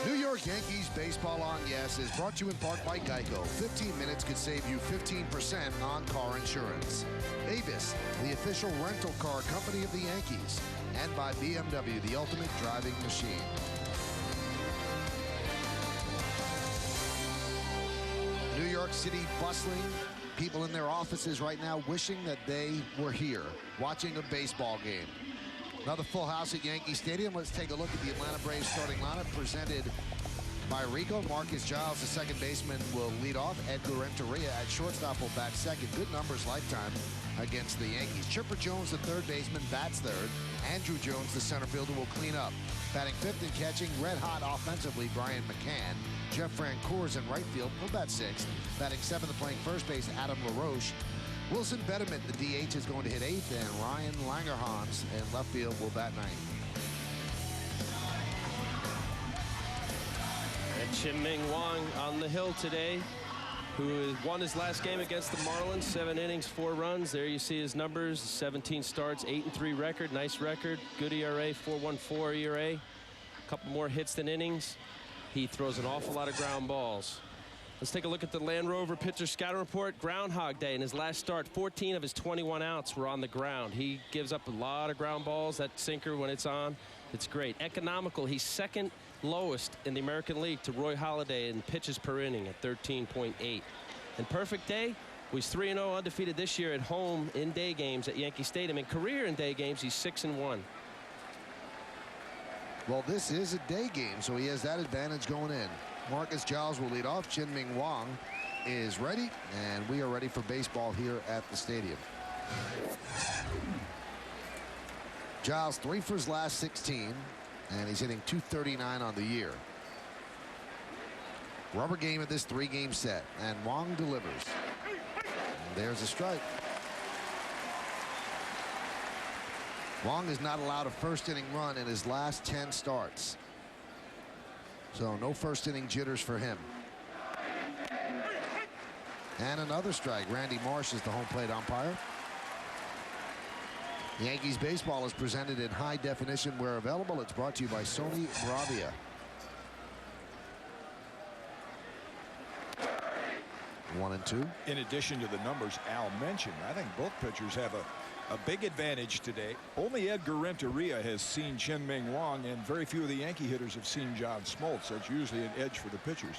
New York Yankees Baseball on Yes is brought to you in part by Geico. 15 minutes could save you 15% on car insurance. Avis, the official rental car company of the Yankees. And by BMW, the ultimate driving machine. New York City bustling. People in their offices right now wishing that they were here watching a baseball game. Another full house at Yankee Stadium. Let's take a look at the Atlanta Braves starting lineup presented by Rico. Marcus Giles, the second baseman, will lead off. Edgar Renteria at shortstop will bat second. Good numbers lifetime against the Yankees. Chipper Jones, the third baseman, bats third. Andrew Jones, the center fielder, will clean up. Batting fifth and catching, red hot offensively, Brian McCann. Jeff Francoeur in right field, will bat sixth. Batting seventh and playing first base, Adam LaRoche. Wilson Betterman, the DH, is going to hit eighth, and Ryan Langerhans in left field will bat ninth. And Chien-Ming Wang on the hill today, who won his last game against the Marlins. 7 innings, 4 runs. There you see his numbers. 17 starts, 8-3 record. Nice record. Good ERA, 4.14 ERA. A couple more hits than innings. He throws an awful lot of ground balls. Let's take a look at the Land Rover pitcher scouting report. Groundhog Day in his last start, 14 of his 21 outs were on the ground. He gives up a lot of ground balls. That sinker, when it's on, it's great. Economical, he's second lowest in the American League to Roy Halladay in pitches per inning at 13.8. And perfect day, he's 3-0 undefeated this year at home in day games at Yankee Stadium. In career in day games, he's 6-1. Well, this is a day game, so he has that advantage going in. Marcus Giles will lead off. Chien-Ming Wang is ready, and we are ready for baseball here at the stadium. Giles 3 for his last 16, and he's hitting .239 on the year. Rubber game of this 3-game set, and Wang delivers. And there's a strike. Wang has not allowed a first-inning run in his last 10 starts. So no first-inning jitters for him. And another strike. Randy Marsh is the home plate umpire. Yankees baseball is presented in high definition where available. It's brought to you by Sony Bravia. One and two. In addition to the numbers Al mentioned, I think both pitchers have a big advantage today. Only Edgar Renteria has seen Chien-Ming Wang, and very few of the Yankee hitters have seen John Smoltz. That's usually an edge for the pitchers.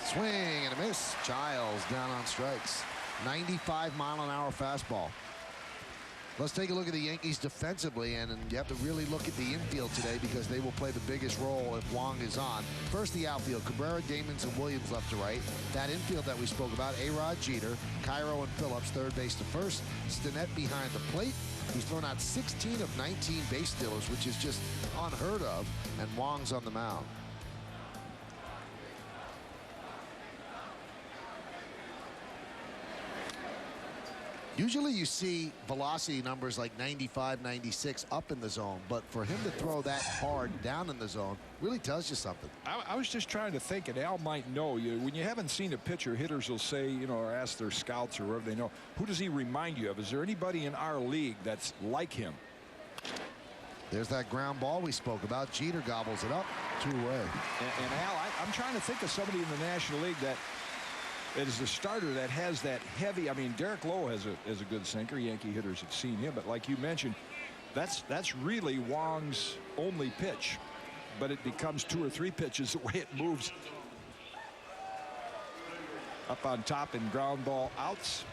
Swing and a miss. Giles down on strikes. 95-mile-an-hour fastball. Let's take a look at the Yankees defensively, and you have to really look at the infield today because they will play the biggest role if Wang is on. First, the outfield. Cabrera, Damons, and Williams left to right. That infield that we spoke about, A-Rod, Jeter, Cairo, and Phillips, third base to first. Stinnett behind the plate. He's thrown out 16 of 19 base stealers, which is just unheard of, and Wang's on the mound. Usually you see velocity numbers like 95, 96 up in the zone, but for him to throw that hard down in the zone really tells you something. I was just trying to think, and Al might know, when you haven't seen a pitcher, hitters will say, or ask their scouts or whoever they know, who does he remind you of? Is there anybody in our league that's like him? There's that ground ball we spoke about. Jeter gobbles it up, 2 away. And Al, I'm trying to think of somebody in the National League that is the starter that has that heavy. I mean, Derek Lowe has a good sinker. Yankee hitters have seen him, but like you mentioned, that's really Wang's only pitch, but it becomes 2 or 3 pitches the way it moves. Up on top in ground ball outs.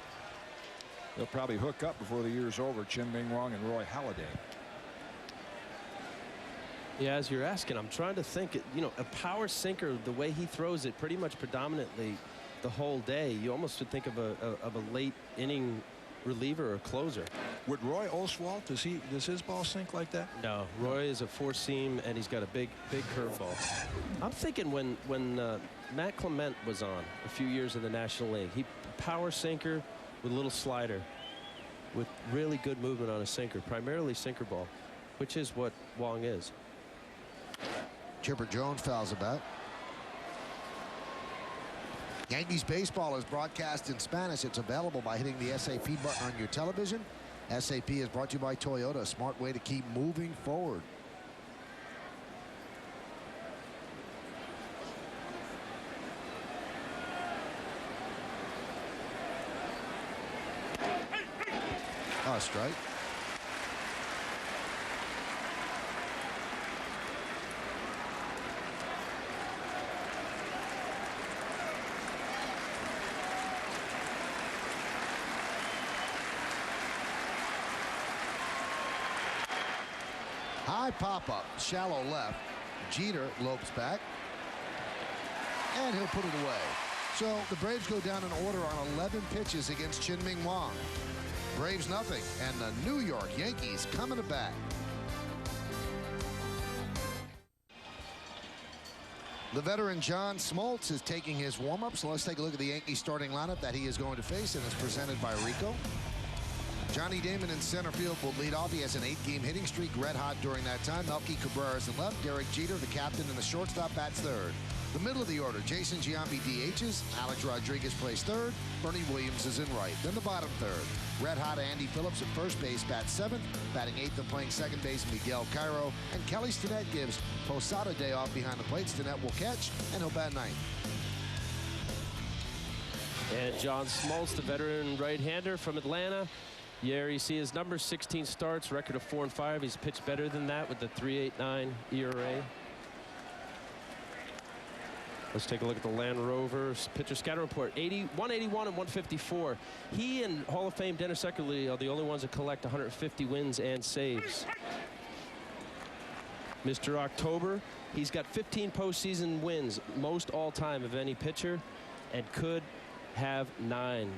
They'll probably hook up before the year's over. Chien-Ming Wang and Roy Halladay. Yeah, as you're asking, I'm trying to think. A power sinker, the way he throws it, pretty much predominantly the whole day, you almost would think of a late inning reliever or closer. Would Roy Oswalt, does his ball sink like that? No, Roy is a 4-seam, and he's got a big curveball. I'm thinking when Matt Clement was on a few years in the National League, he power sinker with a little slider, with really good movement on a sinker, primarily sinker ball, which is what Wang is. Chipper Jones fouls a bat. Yankees baseball is broadcast in Spanish. It's available by hitting the SAP button on your television. SAP is brought to you by Toyota, a smart way to keep moving forward. must, right? High pop-up, shallow left. Jeter lopes back, and he'll put it away. So the Braves go down in order on 11 pitches against Chien-Ming Wang. Braves nothing, and the New York Yankees coming to bat. The veteran John Smoltz is taking his warm-up, so let's take a look at the Yankees starting lineup that he is going to face, and is presented by Rico. Johnny Damon in center field will lead off. He has an 8-game hitting streak, red hot during that time. Melky Cabrera is in left. Derek Jeter, the captain, and the shortstop, bats third. The middle of the order, Jason Giambi DHs. Alex Rodriguez plays third. Bernie Williams is in right. Then the bottom third, red hot Andy Phillips at first base, bats seventh. Batting eighth and playing second base, Miguel Cairo. And Kelly Stinnett gives Posada day off behind the plate. Stinnett will catch, and he'll bat ninth. And John Smoltz, the veteran right-hander from Atlanta. Yeah, you see his numbers, 16 starts, record of 4-5. He's pitched better than that with the 3.89 ERA. Let's take a look at the Land Rovers pitcher scatter report. 181 and 154. He and Hall of Fame Dennis Eckersley are the only ones that collect 150 wins and saves. Mr. October, he's got 15 postseason wins, most all-time of any pitcher, and could have 9.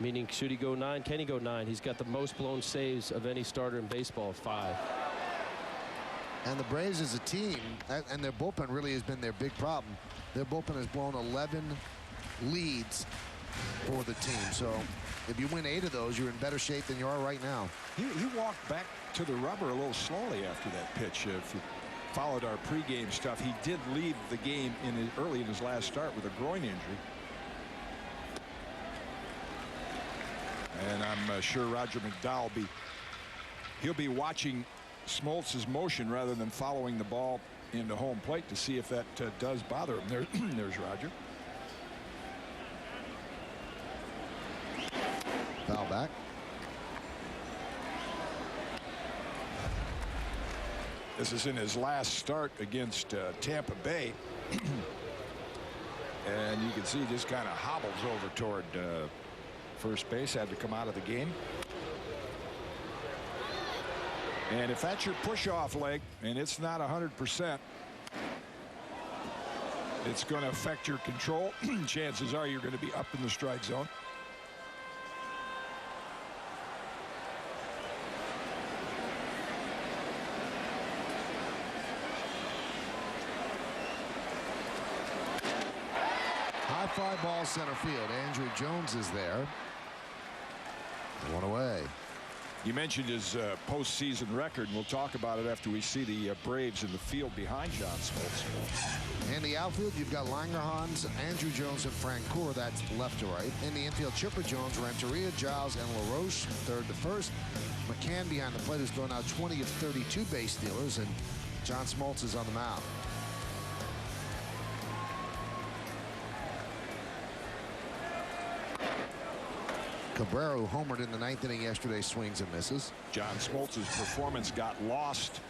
Meaning, should he go 9? Can he go 9? He's got the most blown saves of any starter in baseball, 5. And the Braves as a team, and their bullpen really has been their big problem. Their bullpen has blown 11 leads for the team. So if you win 8 of those, you're in better shape than you are right now. He walked back to the rubber a little slowly after that pitch. If you followed our pregame stuff, he did leave the game early in his last start with a groin injury. And I'm sure Roger McDowell he'll be watching Smoltz's motion rather than following the ball into home plate to see if that does bother him. There's Roger. Foul back. This is in his last start against Tampa Bay. And you can see he just kind of hobbles over toward first base, had to come out of the game. And if that's your push-off leg and it's not 100%, it's going to affect your control. Chances are you're going to be up in the strike zone. High fly ball center field. Andrew Jones is there. One away. You mentioned his postseason record, and we'll talk about it after we see the Braves in the field behind John Smoltz. In the outfield, you've got Langerhans, Andrew Jones, and Frank Coeur. That's left to right. In the infield, Chipper Jones, Renteria, Giles, and LaRoche, third to first. McCann behind the plate, who's thrown out 20 of 32 base stealers, and John Smoltz is on the mound. Cabrera, who homered in the 9th inning yesterday, swings and misses. John Smoltz's performance got lost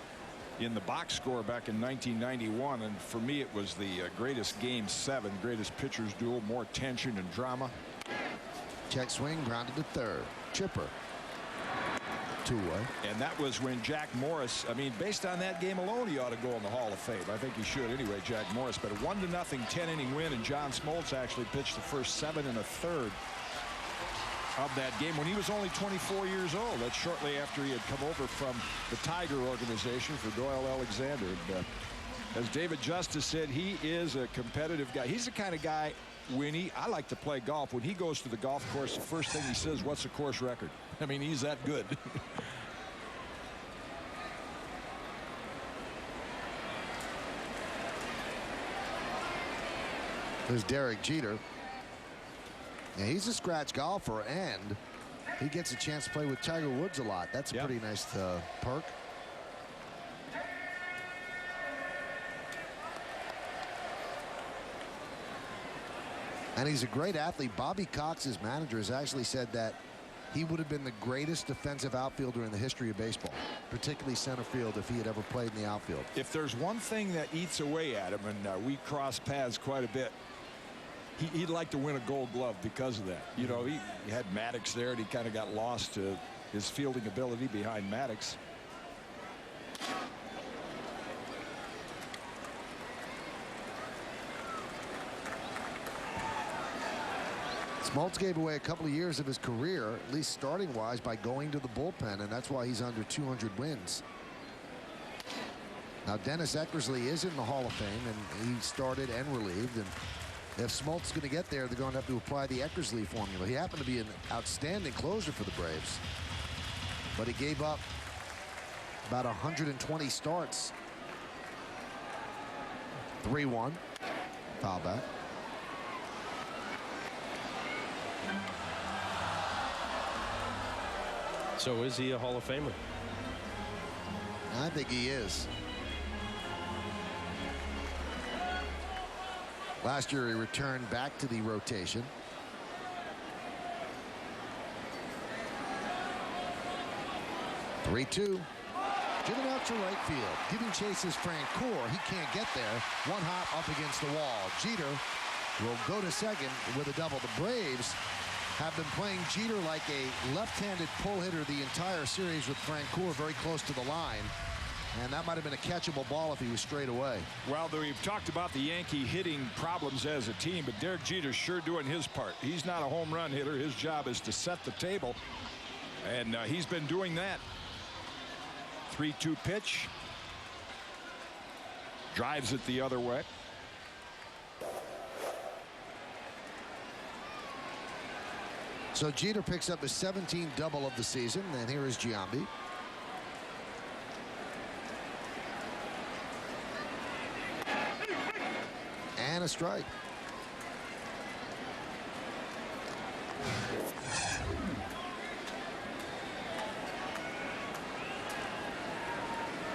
in the box score back in 1991, and for me it was the greatest Game 7, greatest pitchers duel, more tension and drama. Check swing, grounded to third. Chipper. 2 away. And that was when Jack Morris, I mean, based on that game alone, he ought to go in the Hall of Fame. I think he should anyway, Jack Morris. But a 1-0 10-inning win, and John Smoltz actually pitched the first 7 1/3 of that game when he was only 24 years old. That's shortly after he had come over from the Tiger organization for Doyle Alexander. And, as David Justice said, he is a competitive guy. He's the kind of guy, I like to play golf. When he goes to the golf course, the first thing he says, what's the course record? I mean, he's that good. There's Derek Jeter. Yeah, he's a scratch golfer, and he gets a chance to play with Tiger Woods a lot. That's a pretty nice perk. And he's a great athlete. Bobby Cox's manager has actually said that he would have been the greatest defensive outfielder in the history of baseball, particularly center field, if he had ever played in the outfield. If there's one thing that eats away at him, and we cross paths quite a bit, he'd like to win a Gold Glove because of that. You know, he had Maddox there, and he kind of got lost to his fielding ability behind Maddox. Smoltz gave away a couple of years of his career, at least starting wise, by going to the bullpen, and that's why he's under 200 wins. Now Dennis Eckersley is in the Hall of Fame, and he started and relieved, and if Smoltz is going to get there, they're going to have to apply the Eckersley formula. He happened to be an outstanding closer for the Braves, but he gave up about 120 starts. 3-1 foul back. So is he a Hall of Famer? I think he is. Last year he returned back to the rotation. (3-2). Driven out to right field. Giving chase is Francoeur. He can't get there. One hop up against the wall. Jeter will go to second with a double. The Braves have been playing Jeter like a left-handed pull hitter the entire series, with Francoeur very close to the line. And that might have been a catchable ball if he was straight away. Well, we've talked about the Yankee hitting problems as a team, but Derek Jeter's sure doing his part. He's not a home run hitter. His job is to set the table, and he's been doing that. 3-2 pitch. Drives it the other way. So Jeter picks up his 17th double of the season, and here is Giambi. And a strike.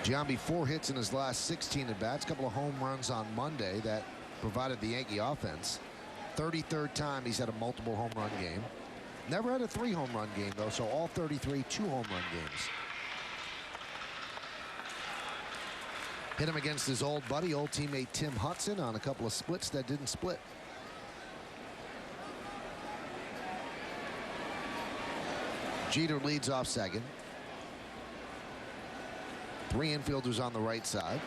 Giambi 4 hits in his last 16 at-bats, a couple of home runs on Monday that provided the Yankee offense. 33rd time he's had a multiple home run game. Never had a 3 home run game, though, so all 33 2 home run games. Hit him against his old buddy, old teammate Tim Hudson, on a couple of splits that didn't split. Jeter leads off second. 3 infielders on the right side,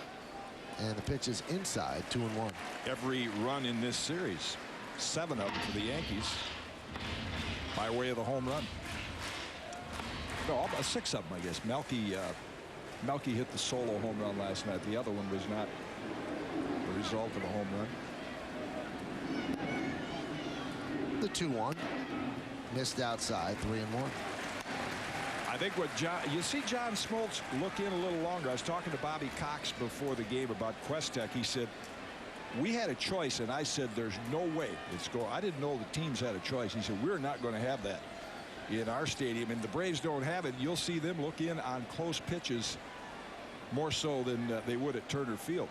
and the pitch is inside. 2-1. Every run in this series, 7 of them for the Yankees, by way of the home run. No, about 6 of them, I guess. Melky hit the solo home run last night. The other one was not the result of a home run. The 2-1 missed outside. 3-1. I think what you see John Smoltz look in a little longer. I was talking to Bobby Cox before the game about Questek. He said, we had a choice, and I said, there's no way it's going. I didn't know the teams had a choice. He said, we're not going to have that in our stadium, and the Braves don't have it. You'll see them look in on close pitches more so than they would at Turner Field.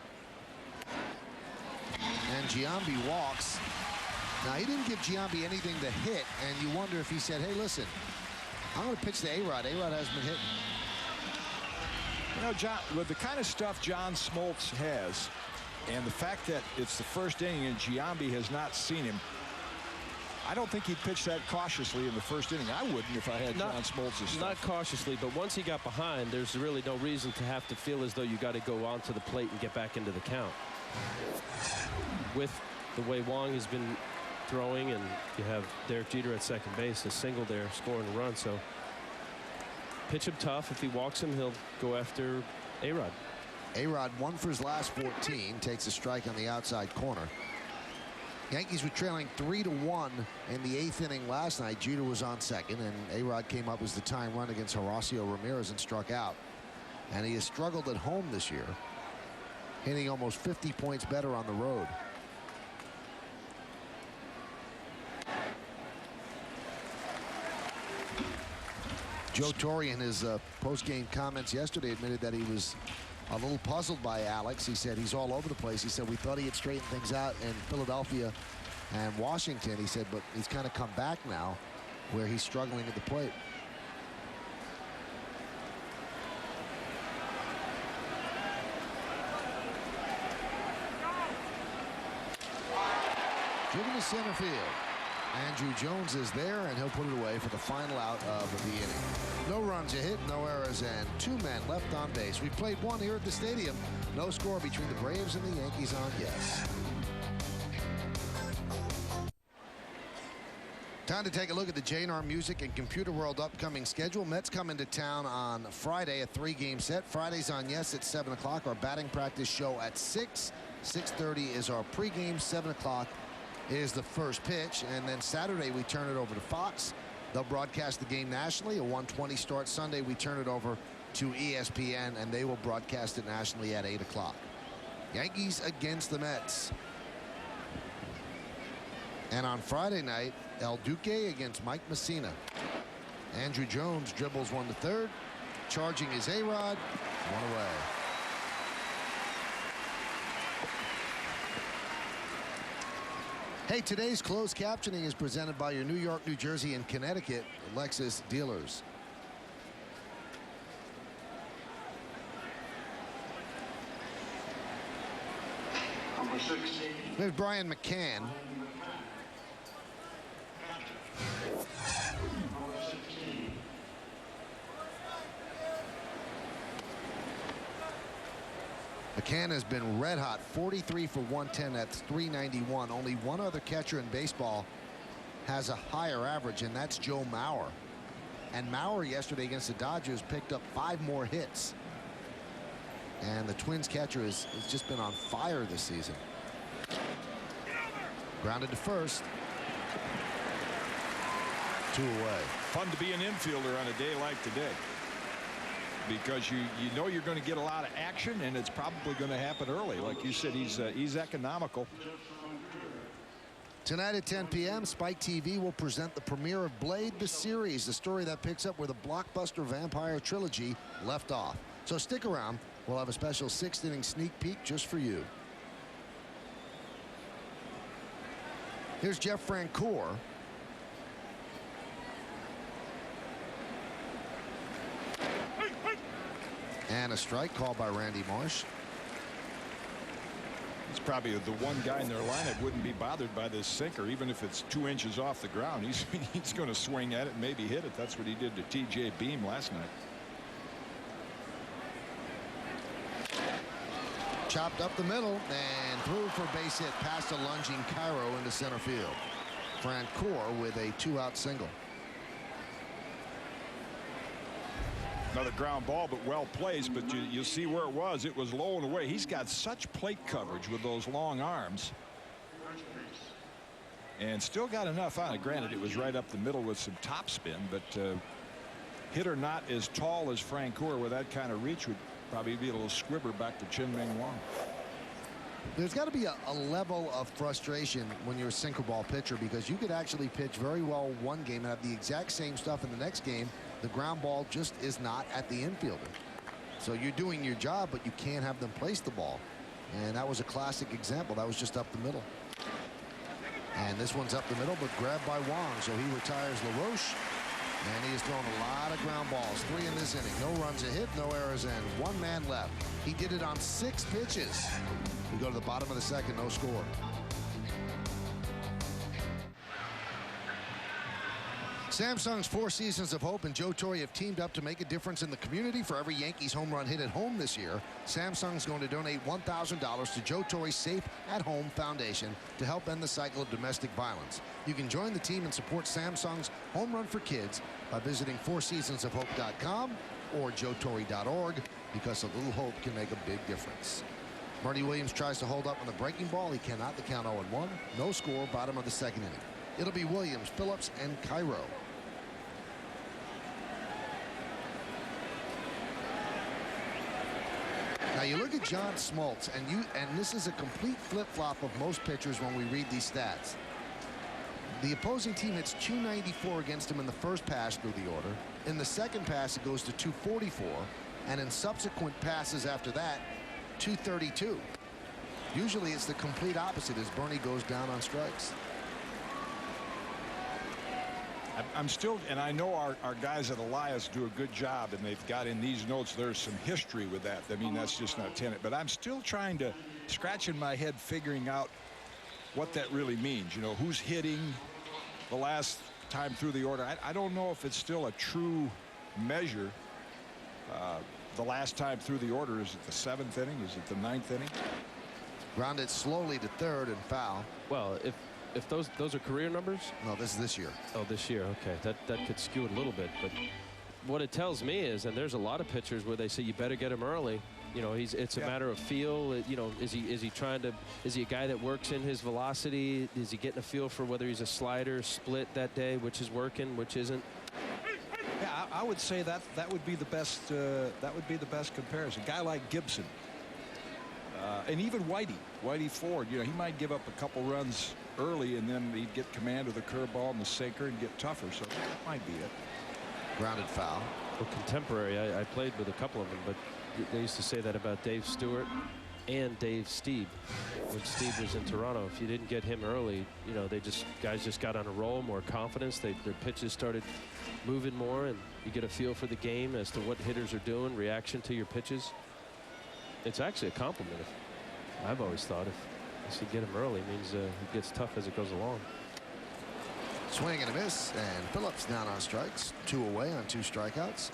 And Giambi walks. Now, he didn't give Giambi anything to hit, and you wonder if he said, hey, listen, I'm going to pitch to A-Rod. A-Rod hasn't been hitting. You know, John, with the kind of stuff John Smoltz has, and the fact that it's the first inning and Giambi has not seen him, I don't think he'd pitch that cautiously in the first inning. I wouldn't if I had John Smoltz's stuff. Not cautiously, but once he got behind, there's really no reason to have to feel as though you got to go onto the plate and get back into the count. With the way Wang has been throwing, and you have Derek Jeter at second base, a single there, scoring a run. So pitch him tough. If he walks him, he'll go after A-Rod. A-Rod 1 for his last 14, takes a strike on the outside corner. Yankees were trailing 3-1 in the 8th inning last night. Jeter was on second, and A-Rod came up as the tying run against Horacio Ramirez and struck out. And he has struggled at home this year, hitting almost 50 points better on the road. Joe Torre, in his post-game comments yesterday, admitted that he was a little puzzled by Alex. He said he's all over the place. He said we thought he had straightened things out in Philadelphia and Washington. He said, but he's kind of come back now. where he's struggling at the plate. Driven to center field. Andrew Jones is there, and he'll put it away for the final out of the inning. No runs a hit, no errors, and 2 men left on base. We played one here at the stadium. No score between the Braves and the Yankees on yes. Time to take a look at the JNR Music and Computer World upcoming schedule. Mets come into town on Friday, a 3-game set. Friday's on yes at 7 o'clock. Our batting practice show at 6. 6:30 is our pregame. 7 o'clock is the first pitch, and then Saturday we turn it over to Fox. They'll broadcast the game nationally. A 1:20 start. Sunday we turn it over to ESPN, and they will broadcast it nationally at 8 o'clock. Yankees against the Mets. And on Friday night, El Duque against Mike Messina. Andrew Jones dribbles one to third. Charging his A-Rod. One away. Hey, today's closed captioning is presented by your New York, New Jersey, and Connecticut Lexus dealers. Number 16. There's Brian McCann. McCann has been red hot, 43 for 110. That's 391. Only one other catcher in baseball has a higher average, and that's Joe Mauer. And Mauer yesterday against the Dodgers picked up 5 more hits. And the Twins catcher has just been on fire this season. Grounded to first. 2 away. Fun to be an infielder on a day like today, because you know you're going to get a lot of action, and it's probably going to happen early. Like you said, he's economical. Tonight at 10 p.m., Spike TV will present the premiere of Blade the Series, the story that picks up where the blockbuster vampire trilogy left off. So stick around. We'll have a special 6th-inning sneak peek just for you. Here's Jeff Francoeur. And a strike called by Randy Marsh. He's probably the one guy in their lineup wouldn't be bothered by this sinker, even if it's 2 inches off the ground. He's going to swing at it and maybe hit it. That's what he did to T.J. Beam last night. Chopped up the middle and threw for a base hit past a lunging Cairo into center field. Francoeur with a 2-out single. Another ground ball, but well placed. But you see where it was. It was low and away. He's got such plate coverage with those long arms, and still got enough on it. Granted, it was right up the middle with some top spin, but hitter not as tall as Francoeur with that kind of reach would probably be a little squibber back to Chien-Ming Wang. There's got to be a level of frustration when you're a sinker ball pitcher, because you could actually pitch very well one game and have the exact same stuff in the next game. The ground ball just is not at the infielder. So you're doing your job, but you can't have them place the ball. And that was a classic example. That was just up the middle. And this one's up the middle, but grabbed by Wang. So he retires LaRoche. And he has thrown a lot of ground balls. 3 in this inning. No runs a hit, no errors, and 1 man left. He did it on 6 pitches. We go to the bottom of the second, no score. Samsung's 4 Seasons of Hope and Joe Torre have teamed up to make a difference in the community. For every Yankees home run hit at home this year, Samsung's going to donate $1,000 to Joe Torre's Safe at Home Foundation to help end the cycle of domestic violence. You can join the team and support Samsung's Home Run for Kids by visiting fourseasonsofhope.com or joetorre.org, because a little hope can make a big difference. Marty Williams tries to hold up on the breaking ball. He cannot. The count 0-1. No score, bottom of the second inning. It'll be Williams, Phillips, and Cairo. Now you look at John Smoltz, and this is a complete flip-flop of most pitchers when we read these stats. The opposing team hits 294 against him in the first pass through the order. In the second pass, it goes to 244, and in subsequent passes after that, 232. Usually it's the complete opposite as Bernie goes down on strikes. I'm still, and I know our guys at Elias do a good job, and they've got in these notes, there's some history with that. I mean, that's just not tenant, but I'm still trying to scratch in my head figuring out what that really means. You know, who's hitting the last time through the order. I don't know if it's still a true measure. The last time through the order, is it the 7th inning? Is it the 9th inning? Grounded slowly to third and foul. Well, if those are career numbers? No, this is this year. Oh, this year. Okay, that could skew it a little bit, but what it tells me is, and there's a lot of pitchers where they say you better get him early. You know, it's a matter of feel. You know, is he a guy that works in his velocity? Is he getting a feel for whether he's a slider, split that day, which is working, which isn't? Yeah, I would say that would be the best. That would be the best comparison. A guy like Gibson, and even Whitey Ford. You know, he might give up a couple runs early, and then he'd get command of the curveball and the sinker and get tougher. So that might be it. Grounded foul. Well, contemporary. I played with a couple of them, but they used to say that about Dave Stewart and Dave Stieb when Stieb was in Toronto. If you didn't get him early, you know, guys just got on a roll, more confidence. Their pitches started moving more, and you get a feel for the game as to what hitters are doing, reaction to your pitches. It's actually a compliment. I've always thought if you get him early, it means it gets tough as it goes along. Swing and a miss, and Phillips down on strikes. 2 away on 2 strikeouts.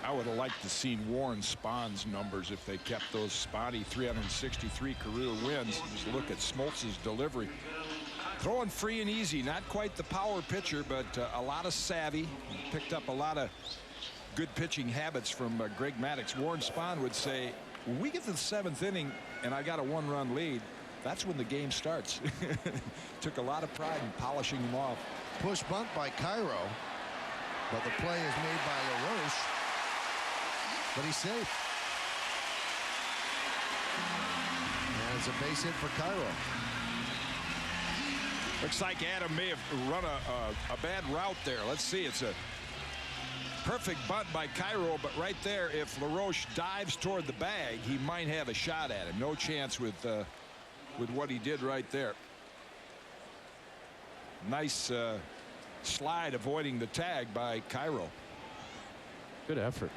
I would have liked to see Warren Spahn's numbers if they kept those spotty 363 career wins. Just look at Smoltz's delivery. Throwing free and easy, not quite the power pitcher, but a lot of savvy. Picked up a lot of good pitching habits from Greg Maddux. Warren Spahn would say, when we get to the 7th inning and I got a 1-run lead, that's when the game starts. Took a lot of pride in polishing them off. Push bunt by Cairo, but the play is made by LaRoche, but he's safe. And it's a base hit for Cairo. Looks like Adam may have run a bad route there. Let's see. It's a perfect bunt by Cairo, but right there, if LaRoche dives toward the bag, he might have a shot at him. No chance with what he did right there. Nice slide avoiding the tag by Cairo. Good effort.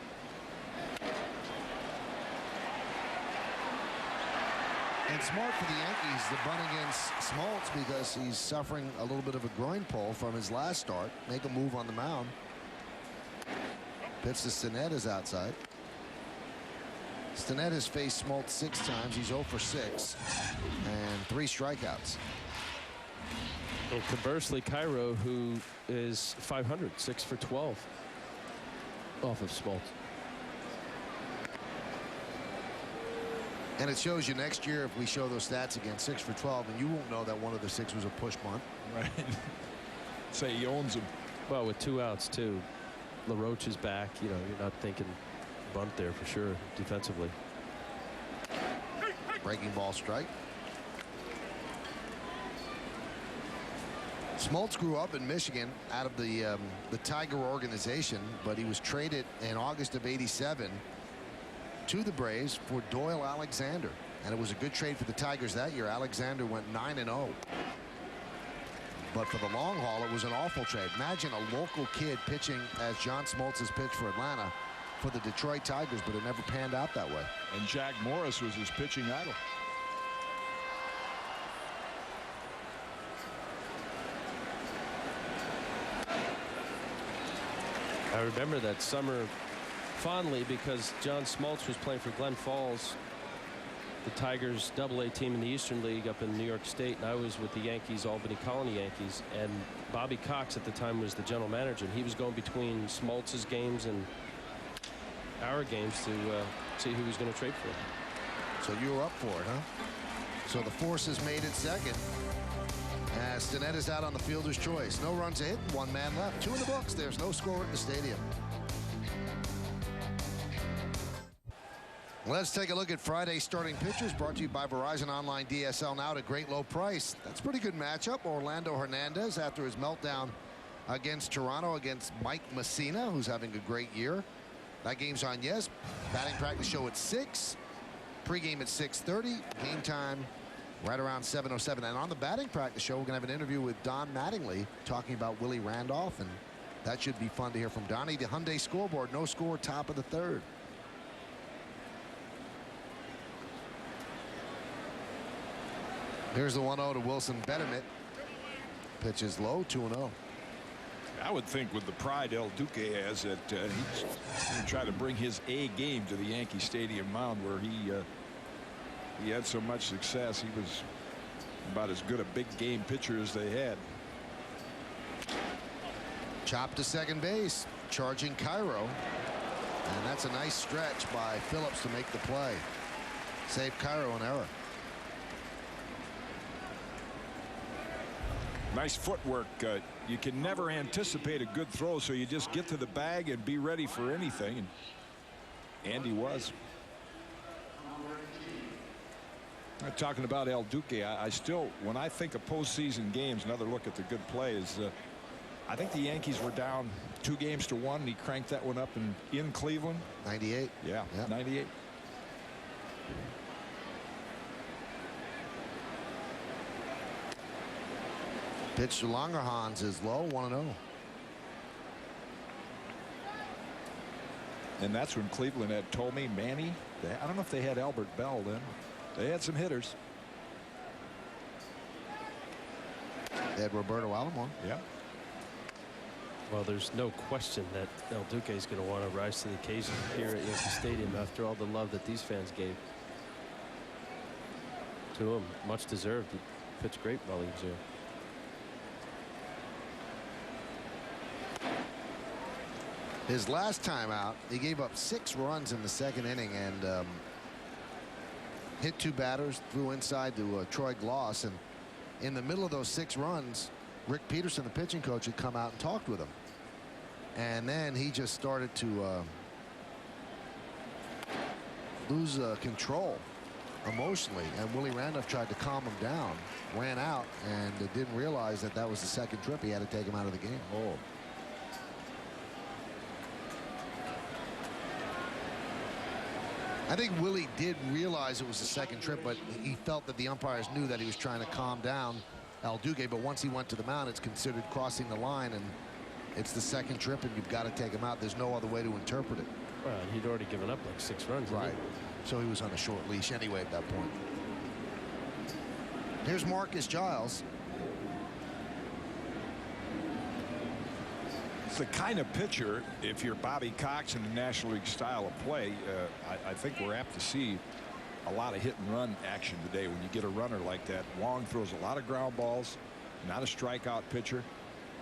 And smart for the Yankees to bunt against Smoltz because he's suffering a little bit of a groin pull from his last start. Make a move on the mound. Pitch to Stinnett is outside. Stinnett has faced Smoltz 6 times. He's 0 for 6 and 3 strikeouts. And conversely, Cairo, who is 500, 6 for 12 off of Smoltz. And it shows you next year if we show those stats again, 6 for 12, and you won't know that one of the 6 was a push bunt. Right. Say he owns him. Well, with 2 outs too. LaRoche is back. You know, you're not thinking bunt there for sure defensively. Breaking ball strike. Smoltz grew up in Michigan out of the Tiger organization, but he was traded in August of '87 to the Braves for Doyle Alexander, and it was a good trade for the Tigers that year. Alexander went 9-0. But for the long haul, it was an awful trade. Imagine a local kid pitching as John Smoltz has pitched for Atlanta for the Detroit Tigers, but it never panned out that way. And Jack Morris was his pitching idol. I remember that summer fondly because John Smoltz was playing for Glen Falls, the Tigers AA team in the Eastern League up in New York State, and I was with the Yankees, Albany Colony Yankees, and Bobby Cox at the time was the general manager, and he was going between Smoltz's games and our games to see who he was going to trade for. So you were up for it, huh? So the forces made it second. As Stinnett is out on the fielder's choice. No runs hit, 1 man left. 2 in the books. There's no score at the stadium. Let's take a look at Friday's starting pitchers, brought to you by Verizon Online DSL Now at a great low price. That's a pretty good matchup. Orlando Hernandez after his meltdown against Toronto against Mike Messina, who's having a great year. That game's on Yes. Batting practice show at 6. Pregame at 6:30. Game time right around 7:07. And on the batting practice show, we're going to have an interview with Don Mattingly talking about Willie Randolph, and that should be fun to hear from Donnie. The Hyundai scoreboard, no score, top of the third. Here's the 1-0 to Wilson Bettermit. Pitch is low, 2-0. I would think with the pride El Duque has that he's going to try to bring his A game to the Yankee Stadium mound, where he had so much success. He was about as good a big game pitcher as they had. Chop to second base, charging Cairo, and that's a nice stretch by Phillips to make the play. Save Cairo an error. Nice footwork. You can never anticipate a good throw, so you just get to the bag and be ready for anything, and Andy was. Talking about El Duque, I still, when I think of postseason games, another look at the good play is, I think the Yankees were down 2-1, and he cranked that one up in Cleveland. 98. Yeah, yep. 98. Pitch to Langerhans is low, 1-0. And that's when Cleveland had Tommy, Manny. I don't know if they had Albert Bell then. They had some hitters. They had Roberto Alomar. Yeah. Well, there's no question that El Duque is going to want to rise to the occasion here at Yankee Stadium after all the love that these fans gave to him. Much deserved. He pitched great while he was here. His last time out, he gave up 6 runs in the second inning and hit 2 batters, threw inside to Troy Gloss, and in the middle of those 6 runs, Rick Peterson, the pitching coach, had come out and talked with him, and then he just started to lose control emotionally, and Willie Randolph tried to calm him down, ran out, and didn't realize that that was the second trip. He had to take him out of the game. Oh. I think Willie did realize it was the second trip, but he felt that the umpires knew that he was trying to calm down El Duque. But once he went to the mound, it's considered crossing the line, and it's the second trip, and you've got to take him out. There's no other way to interpret it. Well, he'd already given up like 6 runs. Right. So he was on a short leash anyway at that point. Here's Marcus Giles. It's the kind of pitcher, if you're Bobby Cox in the National League style of play, I think we're apt to see a lot of hit and run action today when you get a runner like that. Wang throws a lot of ground balls, not a strikeout pitcher.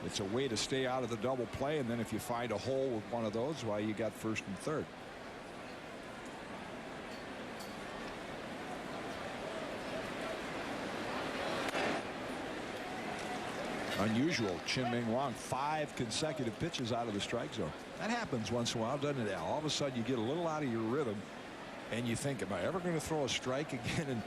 It's a way to stay out of the double play, and then if you find a hole with one of those, why, you got first and third. Unusual. Chien-Ming Wang, 5 consecutive pitches out of the strike zone. That happens once in a while, doesn't it, Al? All of a sudden you get a little out of your rhythm and you think, am I ever going to throw a strike again?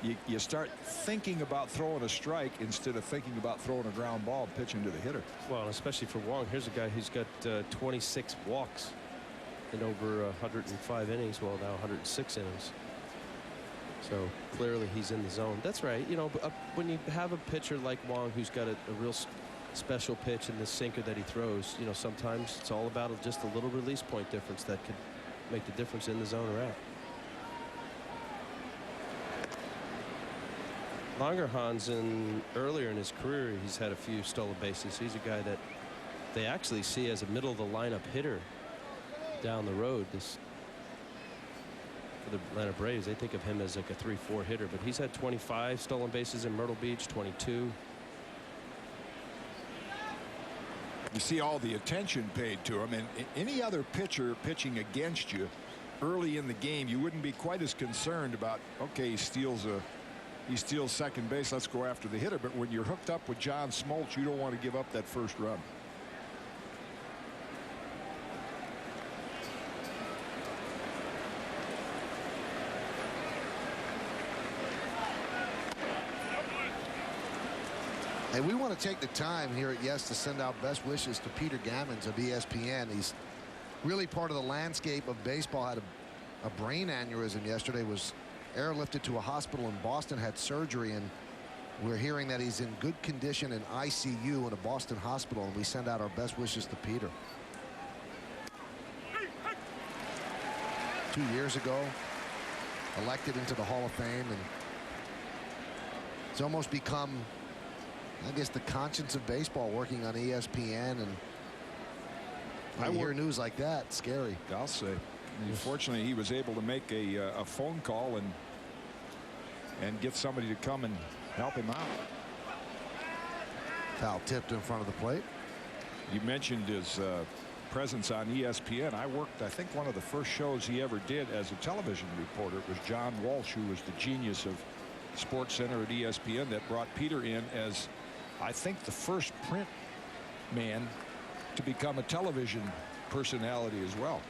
And you start thinking about throwing a strike instead of thinking about throwing a ground ball and pitching to the hitter. Well, especially for Wang. Here's a guy who's got 26 walks in over 105 innings. Well, now 106 innings. So clearly he's in the zone. That's right. You know, when you have a pitcher like Wang who's got a real special pitch in the sinker that he throws, you know, sometimes it's all about just a little release point difference that could make the difference in the zone or out. Langerhans, earlier in his career, he's had a few stolen bases. He's a guy that they actually see as a middle of the lineup hitter down the road. For the Atlanta Braves, they think of him as like a 3-4 hitter, but he's had 25 stolen bases in Myrtle Beach, 22. You see all the attention paid to him, and any other pitcher pitching against you early in the game, you wouldn't be quite as concerned about, okay, he steals second base, let's go after the hitter. But when you're hooked up with John Smoltz, you don't want to give up that first run. Hey, we want to take the time here at Yes to send out best wishes to Peter Gammons of ESPN. He's really part of the landscape of baseball. Had a brain aneurysm yesterday, was airlifted to a hospital in Boston, had surgery, and we're hearing that he's in good condition in ICU in a Boston hospital, and we send out our best wishes to Peter. 2 years ago, elected into the Hall of Fame, and it's almost become, I guess, the conscience of baseball, working on ESPN. And when you hear news like that, it's scary. I'll say. Fortunately, he was able to make a phone call and get somebody to come and help him out. Foul tipped in front of the plate. You mentioned his presence on ESPN. I worked, I think, one of the first shows he ever did as a television reporter. It was John Walsh, who was the genius of Sports Center at ESPN, that brought Peter in as, I think, the first print man to become a television personality as well.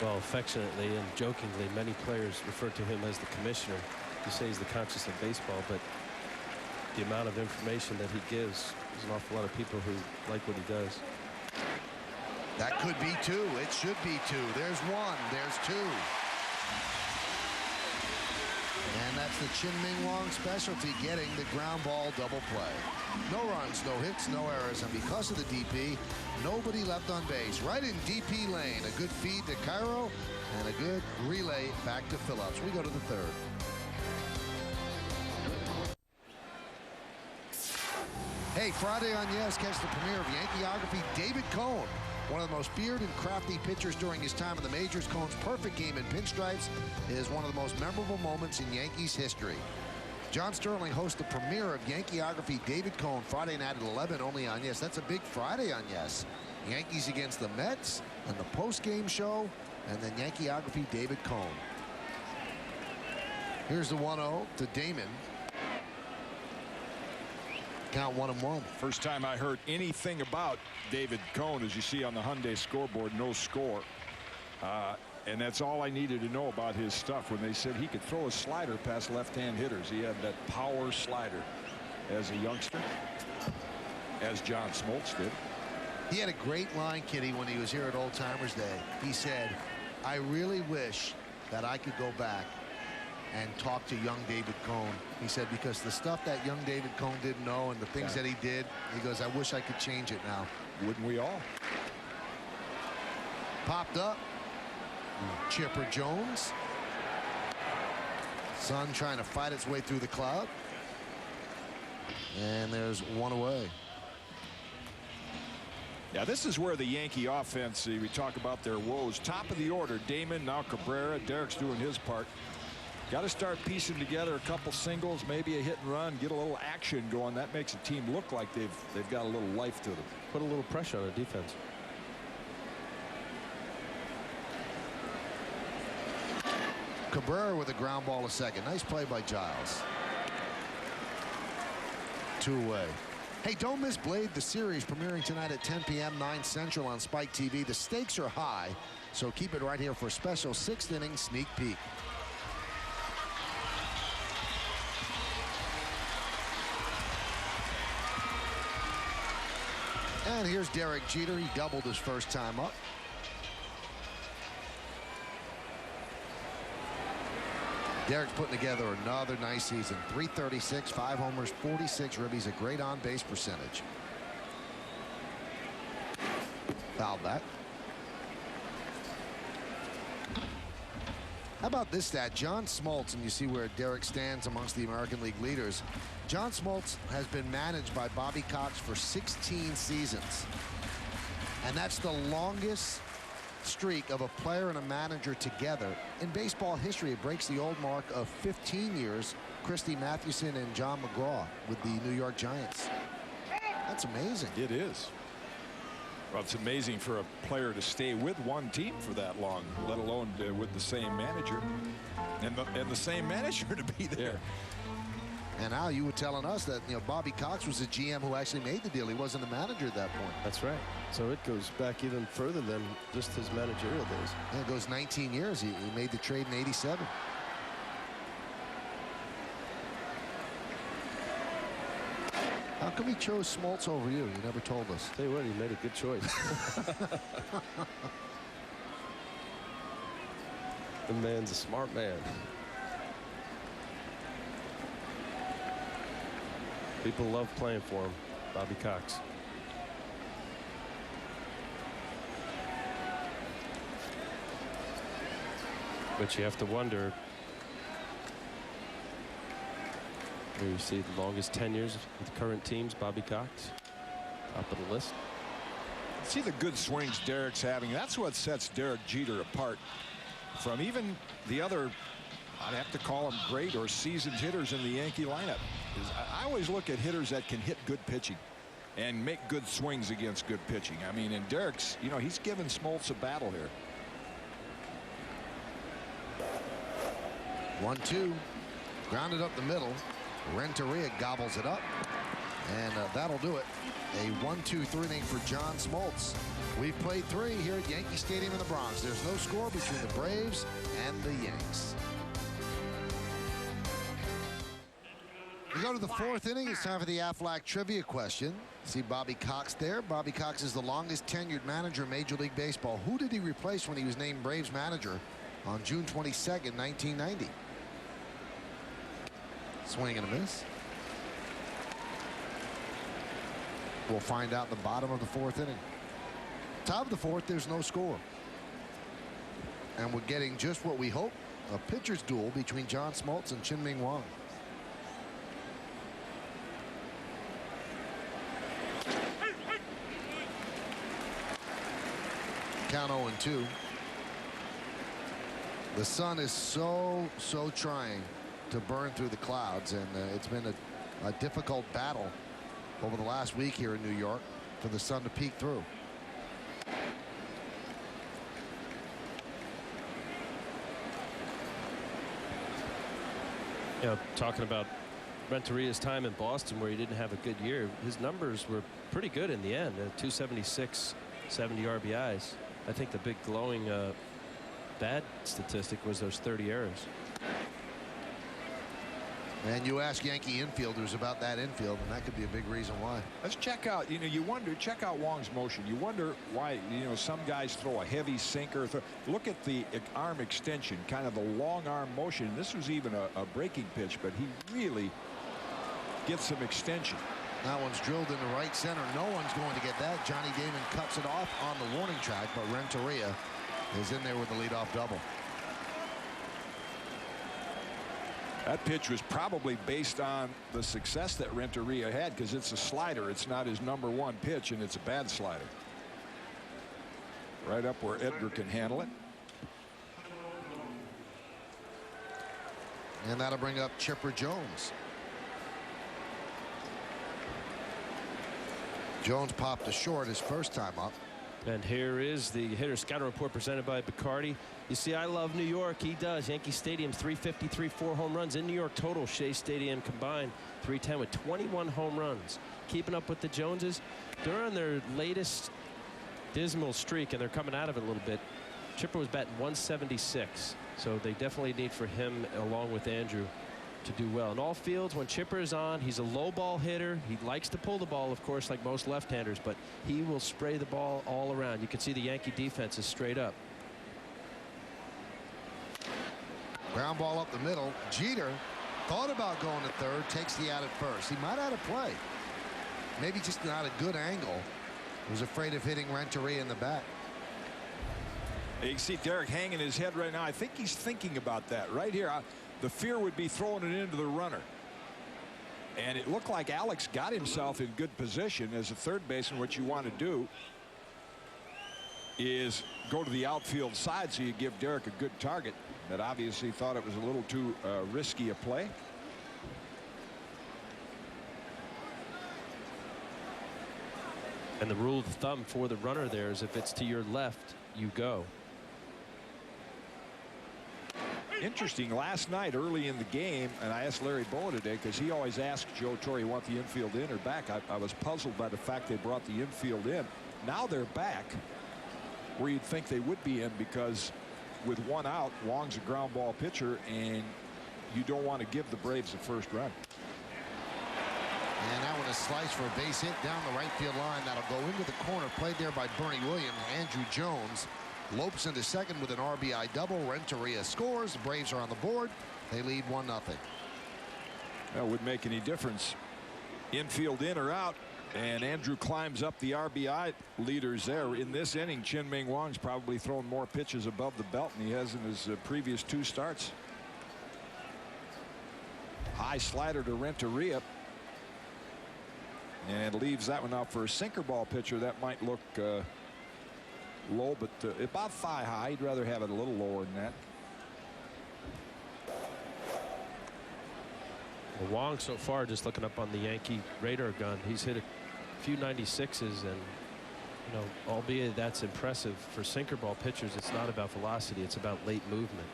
Well, affectionately and jokingly, many players refer to him as the commissioner. You say he's the conscience of baseball, but the amount of information that he gives, there's an awful lot of people who like what he does. That could be two. It should be two. There's one. There's two. And that's the Chien-Ming Wang specialty, getting the ground ball double play. No runs, no hits, no errors, and because of the DP, nobody left on base. Right in DP lane. A good feed to Cairo and a good relay back to Phillips. We go to the third. Hey, Friday on Yes, catch the premiere of Yankeeography. David Cone, one of the most feared and crafty pitchers during his time in the majors. Cone's perfect game in pinstripes is one of the most memorable moments in Yankees history. John Sterling hosts the premiere of Yankeeography. David Cone, Friday night at 11, only on Yes. That's a big Friday on Yes. Yankees against the Mets, and the post-game show, and then Yankeeography, David Cone. Here's the 1-0 to Damon. Count 1-1. First time I heard anything about David Cone, as you see on the Hyundai scoreboard, no score. And that's all I needed to know about his stuff. When they said he could throw a slider past left-hand hitters, he had that power slider as a youngster, as John Smoltz did. He had a great line, Kitty, when he was here at Old Timers Day. He said, I really wish that I could go back and talk to young David Cone. He said, because the stuff that young David Cone didn't know and the things that he did, he goes, I wish I could change it now. Wouldn't we all? Popped up. Chipper Jones. Sun trying to fight its way through the cloud. And there's one away. Yeah, this is where the Yankee offense, we talk about their woes. Top of the order, Damon, now Cabrera. Derek's doing his part. Got to start piecing together a couple singles, maybe a hit and run, get a little action going. That makes a team look like they've got a little life to them. Put a little pressure on the defense. Cabrera with a ground ball to second. Nice play by Giles. 2 away. Hey, don't miss Blade, the series, premiering tonight at 10 p.m. 9 Central on Spike TV. The stakes are high, so keep it right here for a special 6th inning sneak peek. And here's Derek Jeter. He doubled his first time up. Derek's putting together another nice season. 336, 5 homers, 46 ribbies, a great on-base percentage. Foul back. How about this stat? John Smoltz, and you see where Derek stands amongst the American League leaders. John Smoltz has been managed by Bobby Cox for 16 seasons. And that's the longest streak of a player and a manager together in baseball history. It breaks the old mark of 15 years. Christy Mathewson and John McGraw with the New York Giants. That's amazing. It is. Well, it's amazing for a player to stay with one team for that long, let alone with the same manager and the same manager to be there. Yeah. And Al, you were telling us that, you know, Bobby Cox was the GM who actually made the deal. He wasn't a manager at that point. That's right. So it goes back even further than just his managerial days. And it goes 19 years. He made the trade in '87. How come he chose Smoltz over you? You never told us. Tell you what, he made a good choice. The man's a smart man. People love playing for him, Bobby Cox. But you have to wonder. Here you see the longest tenures with current teams, Bobby Cox, top of the list. See the good swings Derek's having. That's what sets Derek Jeter apart from even the other, I'd have to call them great or seasoned hitters in the Yankee lineup. I always look at hitters that can hit good pitching and make good swings against good pitching. I mean, and Derek's, you know, he's given Smoltz a battle here. 1-2. Grounded up the middle. Renteria gobbles it up. And that'll do it. A 1-2-3 inning for John Smoltz. We've played 3 here at Yankee Stadium in the Bronx. There's no score between the Braves and the Yanks. We go to the 4th inning. It's time for the Aflac trivia question. See Bobby Cox there. Bobby Cox is the longest tenured manager in Major League Baseball. Who did he replace when he was named Braves manager on June 22nd, 1990? Swing and a miss. We'll find out the bottom of the 4th inning. Top of the 4th, there's no score. And we're getting just what we hope, a pitcher's duel between John Smoltz and Chien-Ming Wang. Count 0-2. The sun is so trying to burn through the clouds, and it's been a difficult battle over the last week here in New York for the sun to peek through. You know, talking about Renteria's time in Boston where he didn't have a good year, his numbers were pretty good in the end. 276, 70 RBIs. I think the big glowing bad statistic was those 30 errors. And you ask Yankee infielders about that infield, and that could be a big reason why. Let's check out, you know, you wonder, check out Wang's motion. You wonder why, you know, some guys throw a heavy sinker. Look at the arm extension, kind of the long arm motion. This was even a breaking pitch, but he really gets some extension. That one's drilled into right center. No one's going to get that. Johnny Damon cuts it off on the warning track, but Renteria is in there with the leadoff double. That pitch was probably based on the success that Renteria had, because it's a slider. It's not his #1 pitch, and it's a bad slider. Right up where Edgar can handle it. And that'll bring up Chipper Jones. Jones popped a short his first time up. And here is the hitter scouting report presented by Bacardi. You see, I love New York. He does. Yankee Stadium, 353, 4 home runs. In New York total, Shea Stadium combined, 310 with 21 home runs. Keeping up with the Joneses. They're on their latest dismal streak, and they're coming out of it a little bit. Chipper was batting 176. So they definitely need for him, along with Andrew, to do well. In all fields, when Chipper is on, he's a low ball hitter. He likes to pull the ball, of course, like most left-handers, but he will spray the ball all around. You can see the Yankee defense is straight up. Ground ball up the middle. Jeter thought about going to third, takes the out at first. He might have a play. Maybe just not a good angle. Was afraid of hitting Renteria in the back. You can see Derek hanging his head right now. I think he's thinking about that right here. The fear would be throwing it into the runner. And it looked like Alex got himself in good position as a third baseman. What you want to do is go to the outfield side so you give Derek a good target. But obviously thought it was a little too risky a play. And the rule of thumb for the runner there is if it's to your left, you go. Interesting, last night early in the game, and I asked Larry Bowa today because he always asks Joe Torre, you want the infield in or back? I was puzzled by the fact they brought the infield in. Now they're back where you'd think they would be in, because with one out, Wang's a ground ball pitcher, and you don't want to give the Braves the first run. And that one is sliced for a base hit down the right field line. That'll go into the corner, played there by Bernie Williams. Andrew Jones Lopes into second with an RBI double. Renteria scores. The Braves are on the board. They lead 1-0. That wouldn't make any difference. Infield in or out. And Andrew climbs up the RBI leaders there. In this inning, Chien-Ming Wang's probably thrown more pitches above the belt than he has in his previous 2 starts. High slider to Renteria. And leaves that one out for a sinker ball pitcher. That might look low, but about thigh high. He'd rather have it a little lower than that. Well, Wang so far, just looking up on the Yankee radar gun, he's hit a few 96s, and you know, albeit that's impressive for sinker ball pitchers, it's not about velocity, it's about late movement.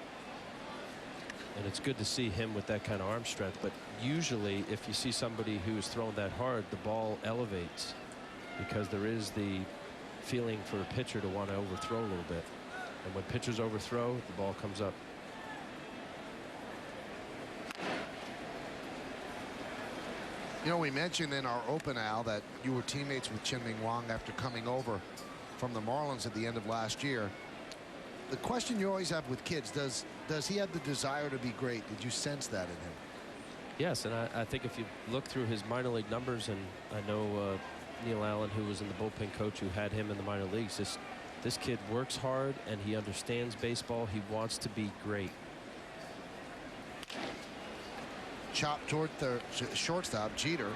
And it's good to see him with that kind of arm strength. But usually if you see somebody who's thrown that hard, the ball elevates because there is the feeling for a pitcher to want to overthrow a little bit. And when pitchers overthrow, the ball comes up. You know, we mentioned in our open, Al, that you were teammates with Chien-Ming Wang after coming over from the Marlins at the end of last year. The question you always have with kids, does he have the desire to be great? Did you sense that in him? Yes, and I think if you look through his minor league numbers, and I know Neil Allen, who was in the bullpen coach who had him in the minor leagues, this kid works hard and he understands baseball. He wants to be great. Chop toward the shortstop, Jeter.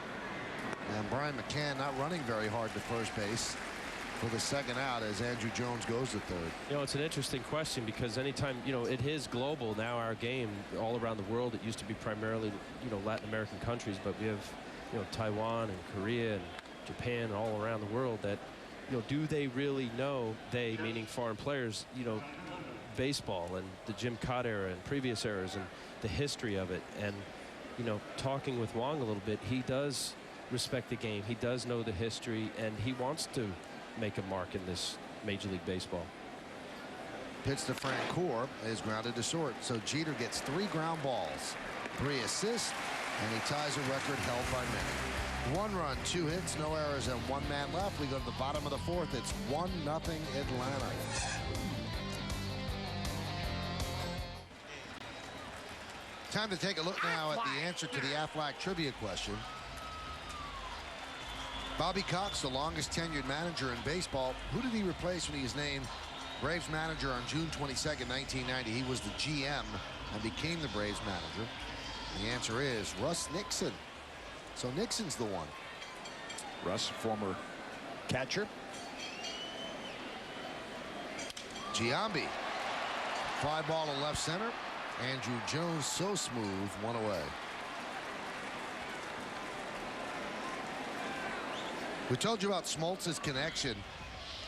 And Brian McCann not running very hard to first base for the second out as Andrew Jones goes to third. You know, it's an interesting question because anytime, you know, it is global now, our game all around the world. It used to be primarily, you know, Latin American countries, but we have, you know, Taiwan and Korea and Japan all around the world that, you know, do they really know, they meaning foreign players, you know, baseball and the Jim Cott era and previous eras and the history of it. And, you know, talking with Wang a little bit, he does respect the game. He does know the history, and he wants to make a mark in this Major League Baseball. Pitch to Francoeur is grounded to short. So Jeter gets 3 ground balls, 3 assists, and he ties a record held by many. 1 run, 2 hits, no errors, and 1 man left. We go to the bottom of the 4th. It's 1-0 Atlanta. Time to take a look now at the answer to the Aflac trivia question. Bobby Cox, the longest tenured manager in baseball. Who did he replace when he was named Braves manager on June 22nd, 1990? He was the GM and became the Braves manager. The answer is Russ Nixon. So Nixon's the one. Russ, former catcher. Giambi. Fly ball to left center. Andrew Jones so smooth, 1 away. We told you about Smoltz's connection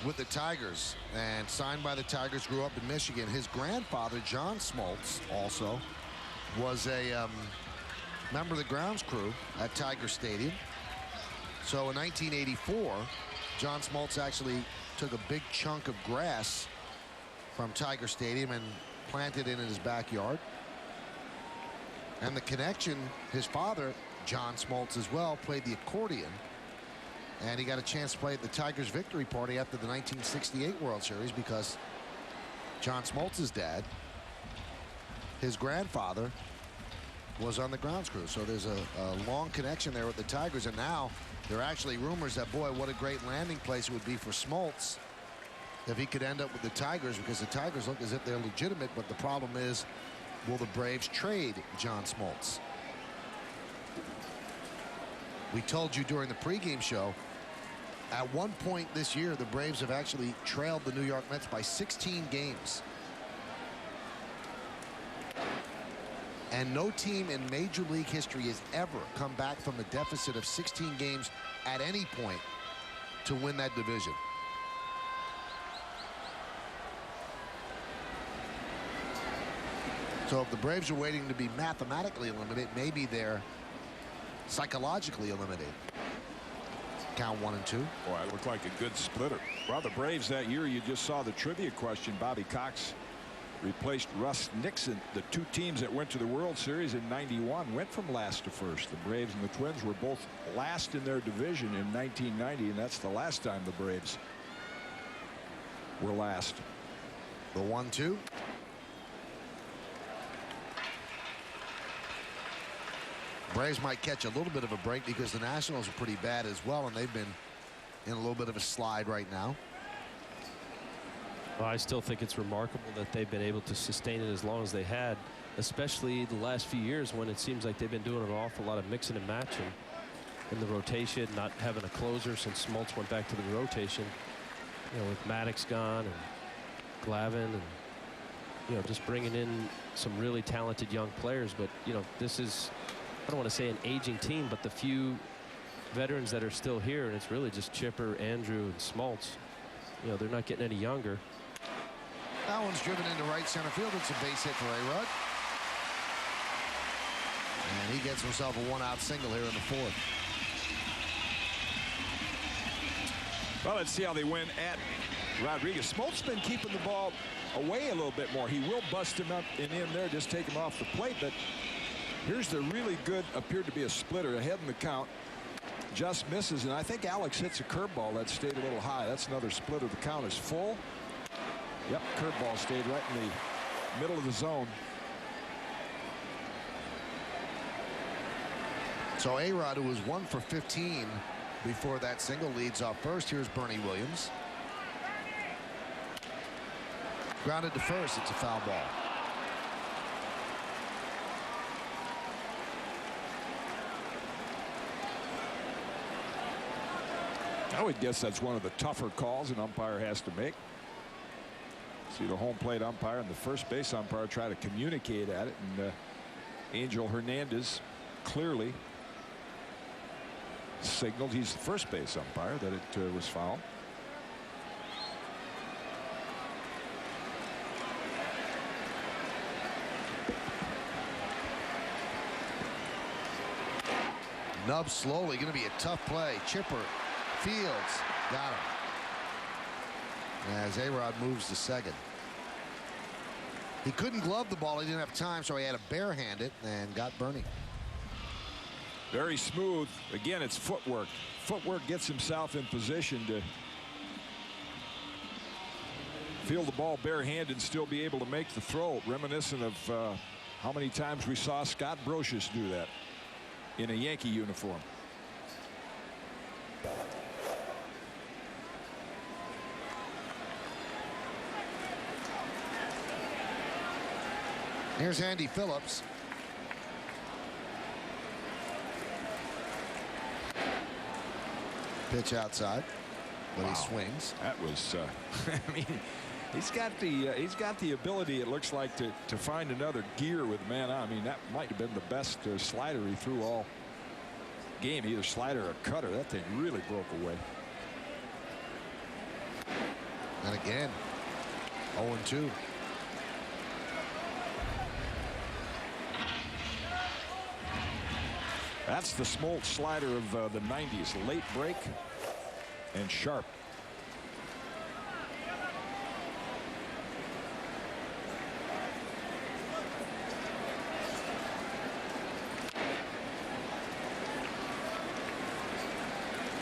with the Tigers, and signed by the Tigers, grew up in Michigan. His grandfather, John Smoltz, also was a member of the grounds crew at Tiger Stadium. So in 1984, John Smoltz actually took a big chunk of grass from Tiger Stadium and planted it in his backyard. And the connection, his father, John Smoltz as well, played the accordion. And he got a chance to play at the Tigers' victory party after the 1968 World Series because John Smoltz's dad, his grandfather, was on the grounds crew. So there's a long connection there with the Tigers. And now there are actually rumors that, boy, what a great landing place it would be for Smoltz if he could end up with the Tigers, because the Tigers look as if they're legitimate. But the problem is, will the Braves trade John Smoltz? We told you during the pregame show, at one point this year, the Braves have actually trailed the New York Mets by 16 games. And no team in Major League history has ever come back from a deficit of 16 games at any point to win that division. So if the Braves are waiting to be mathematically eliminated, maybe they're psychologically eliminated. Count 1 and 2. Boy, it looked like a good splitter. Well, the Braves that year, you just saw the trivia question. Bobby Cox replaced Russ Nixon. The 2 teams that went to the World Series in '91 went from last to first. The Braves and the Twins were both last in their division in 1990, and that's the last time the Braves were last. The 1-2. Braves might catch a little bit of a break because the Nationals are pretty bad as well, and they've been in a little bit of a slide right now. Well, I still think it's remarkable that they've been able to sustain it as long as they had, especially the last few years when it seems like they've been doing an awful lot of mixing and matching in the rotation, not having a closer since Smoltz went back to the rotation. You know, with Maddox gone and Glavine, and you know, just bringing in some really talented young players. But you know, this is, I don't want to say an aging team, but the few veterans that are still here, and it's really just Chipper, Andrew, and Smoltz. You know, they're not getting any younger. That one's driven into right center field. It's a base hit for A-Rod. And he gets himself a one-out single here in the fourth. Well, let's see how they win at Rodriguez. Smoltz been keeping the ball away a little bit more. He will bust him up and in there, just take him off the plate. But here's the really good, appeared to be a splitter ahead in the count. Just misses, and I think Alex hits a curveball that stayed a little high. That's another splitter. The count is full. Yep, curveball stayed right in the middle of the zone. So A-Rod, who was 1 for 15 before that single, leads off first. Here's Bernie Williams. Grounded to first. It's a foul ball. I would guess that's one of the tougher calls an umpire has to make. See the home plate umpire and the first base umpire try to communicate at it, and Angel Hernandez clearly signaled, he's the first base umpire, that it was foul. Nub slowly, going to be a tough play. Chipper, Fields, got him. As A-Rod moves to second. He couldn't glove the ball. He didn't have time, so he had to barehand it and got Bernie. Very smooth. Again, it's footwork. Footwork gets himself in position to feel the ball barehanded and still be able to make the throw. Reminiscent of how many times we saw Scott Brocious do that in a Yankee uniform. Here's Andy Phillips. Pitch outside, but wow. He swings. That was, I mean, he's got the ability, it looks like, to find another gear with man on. I mean, that might have been the best slider he threw all game, either slider or cutter. That thing really broke away. And again, 0-2. That's the Smoltz slider of the 90s. Late break and sharp.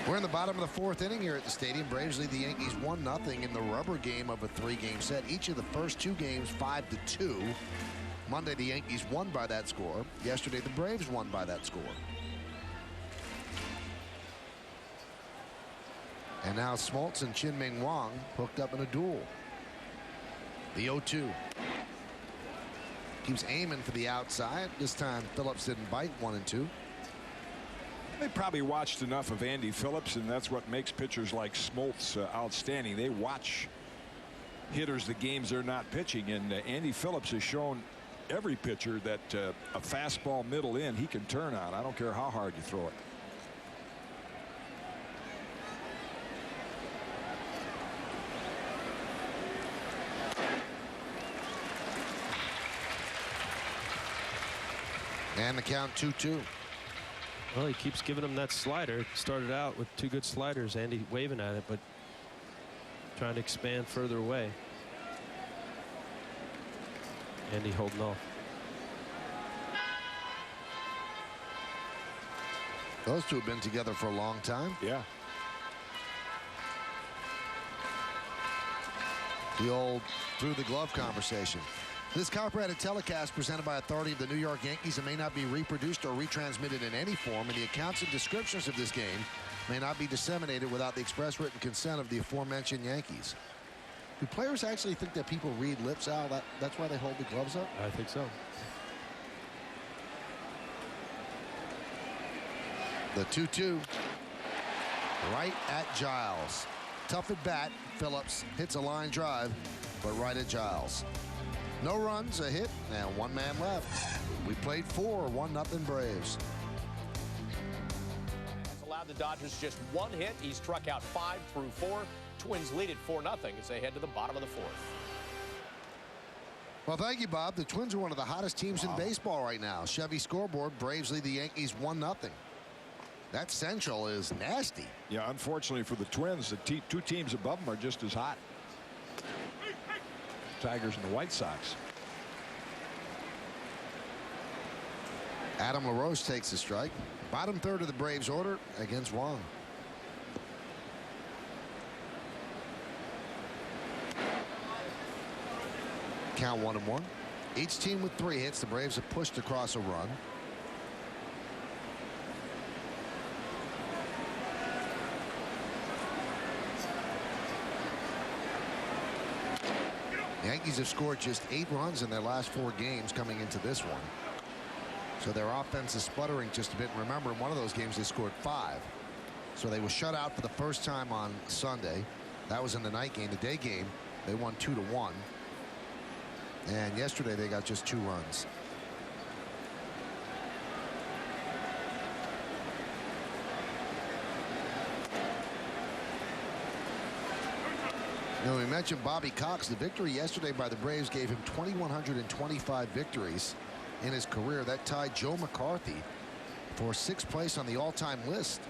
We're in the bottom of the fourth inning here at the stadium. Braves lead the Yankees 1-0 in the rubber game of a 3-game set. Each of the first 2 games 5-2. Monday, the Yankees won by that score. Yesterday, the Braves won by that score. And now Smoltz and Chien-Ming Wang hooked up in a duel. The 0-2. Keeps aiming for the outside. This time Phillips didn't bite. 1-2. They probably watched enough of Andy Phillips, and that's what makes pitchers like Smoltz outstanding. They watch hitters the games they're not pitching, and Andy Phillips has shown every pitcher that a fastball middle in he can turn on. I don't care how hard you throw it. And the count 2-2. Well, he keeps giving him that slider. Started out with 2 good sliders. Andy waving at it, but trying to expand further away. Andy holding off. Those two have been together for a long time. Yeah. The old through the glove conversation. This copyrighted telecast presented by authority of the New York Yankees and may not be reproduced or retransmitted in any form, and the accounts and descriptions of this game may not be disseminated without the express written consent of the aforementioned Yankees. Do players actually think that people read lips out? That's why they hold the gloves up? I think so. The 2-2. Right at Giles. Tough at bat. Phillips hits a line drive, but right at Giles. No runs, a hit, and one man left. We played 4, 1-0 Braves. Has allowed the Dodgers just one hit. He's struck out 5 through 4. Twins lead it 4-0 as they head to the bottom of the 4th. Well, thank you, Bob. The Twins are one of the hottest teams in baseball right now. Chevy scoreboard, Braves lead the Yankees 1-0. That Central is nasty. Yeah, unfortunately for the Twins, the two teams above them are just as hot. Tigers and the White Sox. Adam LaRoche takes the strike. Bottom third of the Braves order against Wang. Count 1-1. Each team with 3 hits. The Braves have pushed across a run. The Yankees have scored just 8 runs in their last 4 games coming into this one. So their offense is sputtering just a bit. And remember, in one of those games, they scored 5. So they were shut out for the first time on Sunday. That was in the night game. The day game, they won 2-1. And yesterday, they got just 2 runs. You know, we mentioned Bobby Cox. The victory yesterday by the Braves gave him 2,125 victories in his career. That tied Joe McCarthy for 6th place on the all-time list.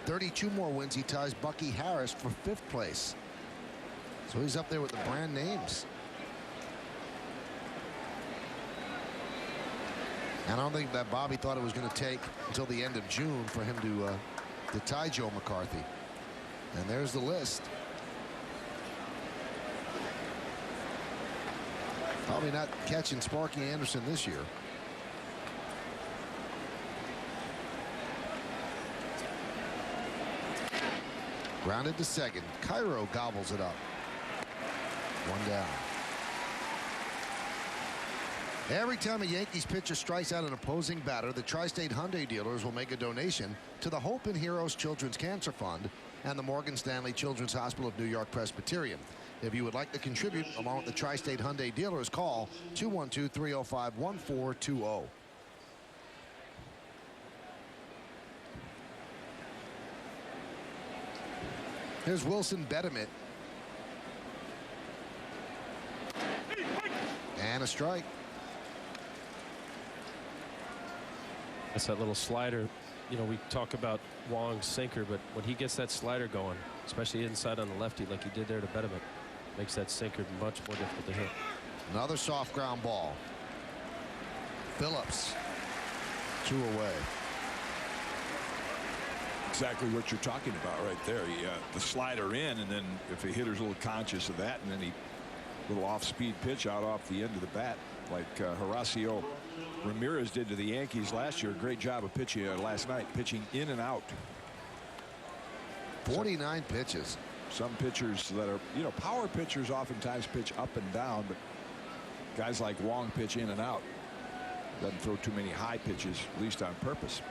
32 more wins. He ties Bucky Harris for 5th place. So he's up there with the brand names. And I don't think that Bobby thought it was going to take until the end of June for him to tie Joe McCarthy. And there's the list. Probably not catching Sparky Anderson this year. Grounded to second. Cairo gobbles it up. 1 down. Every time a Yankees pitcher strikes out an opposing batter, the Tri-State Hyundai dealers will make a donation to the Hope and Heroes Children's Cancer Fund and the Morgan Stanley Children's Hospital of New York Presbyterian. If you would like to contribute along with the Tri-State Hyundai dealers, call 212-305-1420. Here's Wilson Betterment. And a strike. That's that little slider. You know, we talk about Wang's sinker, but when he gets that slider going, especially inside on the lefty like he did there to Betterman, makes that sinker much more difficult to hit. Another soft ground ball. Phillips. 2 away. Exactly what you're talking about right there. The slider in, and then if a hitter's a little conscious of that, and then he little off-speed pitch out off the end of the bat, like Horacio Ramirez did to the Yankees last year. Great job of pitching last night, pitching in and out. 49 pitches. Some pitchers that are, you know, power pitchers oftentimes pitch up and down, but guys like Wang pitch in and out. Doesn't throw too many high pitches, at least on purpose.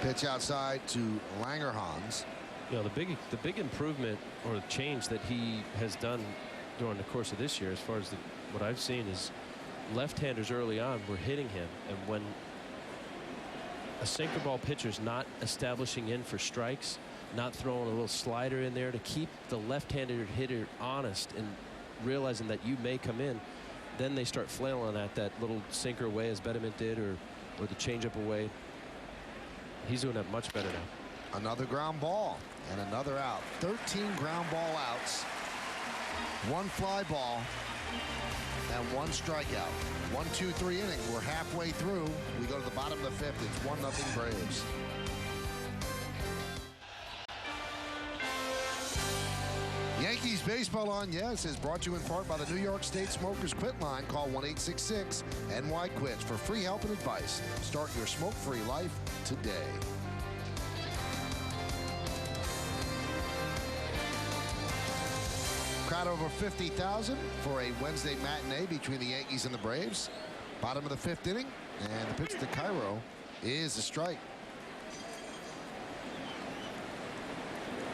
Pitch outside to Langerhans. You know, the big improvement or the change that he has done during the course of this year, as far as what I've seen, is left-handers early on were hitting him, and when a sinker ball pitcher's not establishing in for strikes, not throwing a little slider in there to keep the left-handed hitter honest and realizing that you may come in, then they start flailing at that little sinker away as Betterman did, or the changeup away. He's doing that much better now. Another ground ball and another out. 13 ground ball outs, 1 fly ball, and 1 strikeout. 1-2-3 inning. We're halfway through. We go to the bottom of the 5th. It's 1-0 Braves. Baseball on Yes is brought to you in part by the New York State Smokers Quit Line. Call 1-866-NY-QUITS for free help and advice. Start your smoke-free life today. Crowd over 50,000 for a Wednesday matinee between the Yankees and the Braves. Bottom of the fifth inning, and the pitch to Cairo is a strike.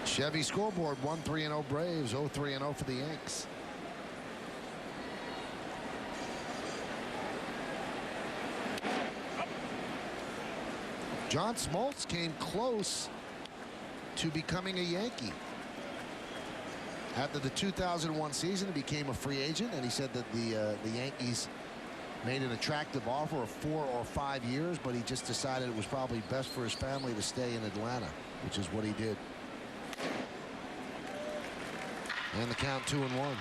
Chevy scoreboard 1-3-0 Braves, 0-3-0 for the Yanks. John Smoltz came close to becoming a Yankee. After the 2001 season, he became a free agent, and he said that the Yankees made an attractive offer of 4 or 5 years, but he just decided it was probably best for his family to stay in Atlanta, which is what he did. And the count 2-1.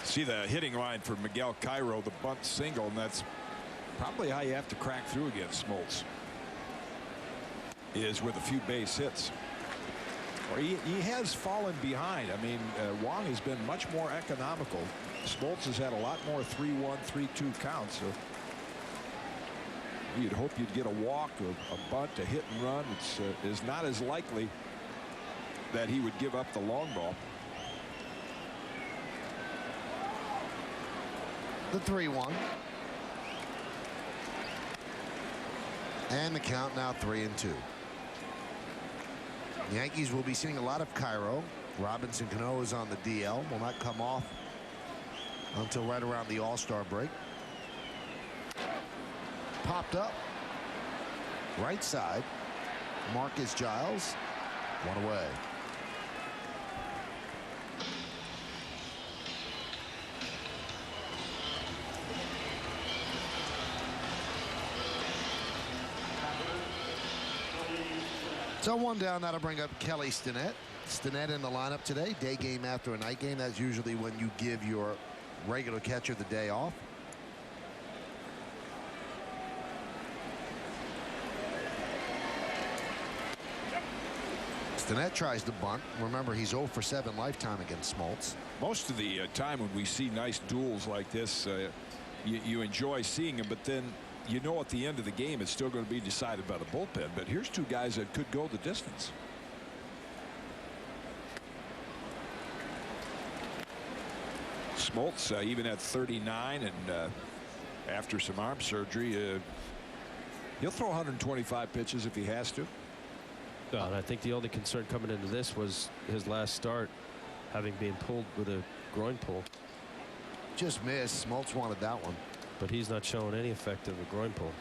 See the hitting line for Miguel Cairo, the bunt single, and that's probably how you have to crack through against Smoltz, is with a few base hits. Or he has fallen behind. I mean, Wang has been much more economical. Smoltz has had a lot more 3-1, 3-2 counts. So you'd hope you'd get a walk or a bunt, a hit and run. It is not as likely that he would give up the long ball. The 3-1. And the count now 3-2. The Yankees will be seeing a lot of Cairo. Robinson Cano is on the DL. Will not come off until right around the All-Star break. Popped up. Right side. Marcus Giles. One away. So one down. That'll bring up Kelly Stinnett. Stinnett in the lineup today. Day game after a night game. That's usually when you give your regular catcher the day off. Stinnett tries to bunt. Remember, he's 0 for 7 lifetime against Smoltz. Most of the time when we see nice duels like this, you enjoy seeing them, but then you know at the end of the game it's still going to be decided by the bullpen. But here's two guys that could go the distance. Smoltz, even at 39 and after some arm surgery, he'll throw 125 pitches if he has to. And I think the only concern coming into this was his last start having been pulled with a groin pull. Just missed. Smoltz wanted that one. But he's not showing any effect of a groin pull.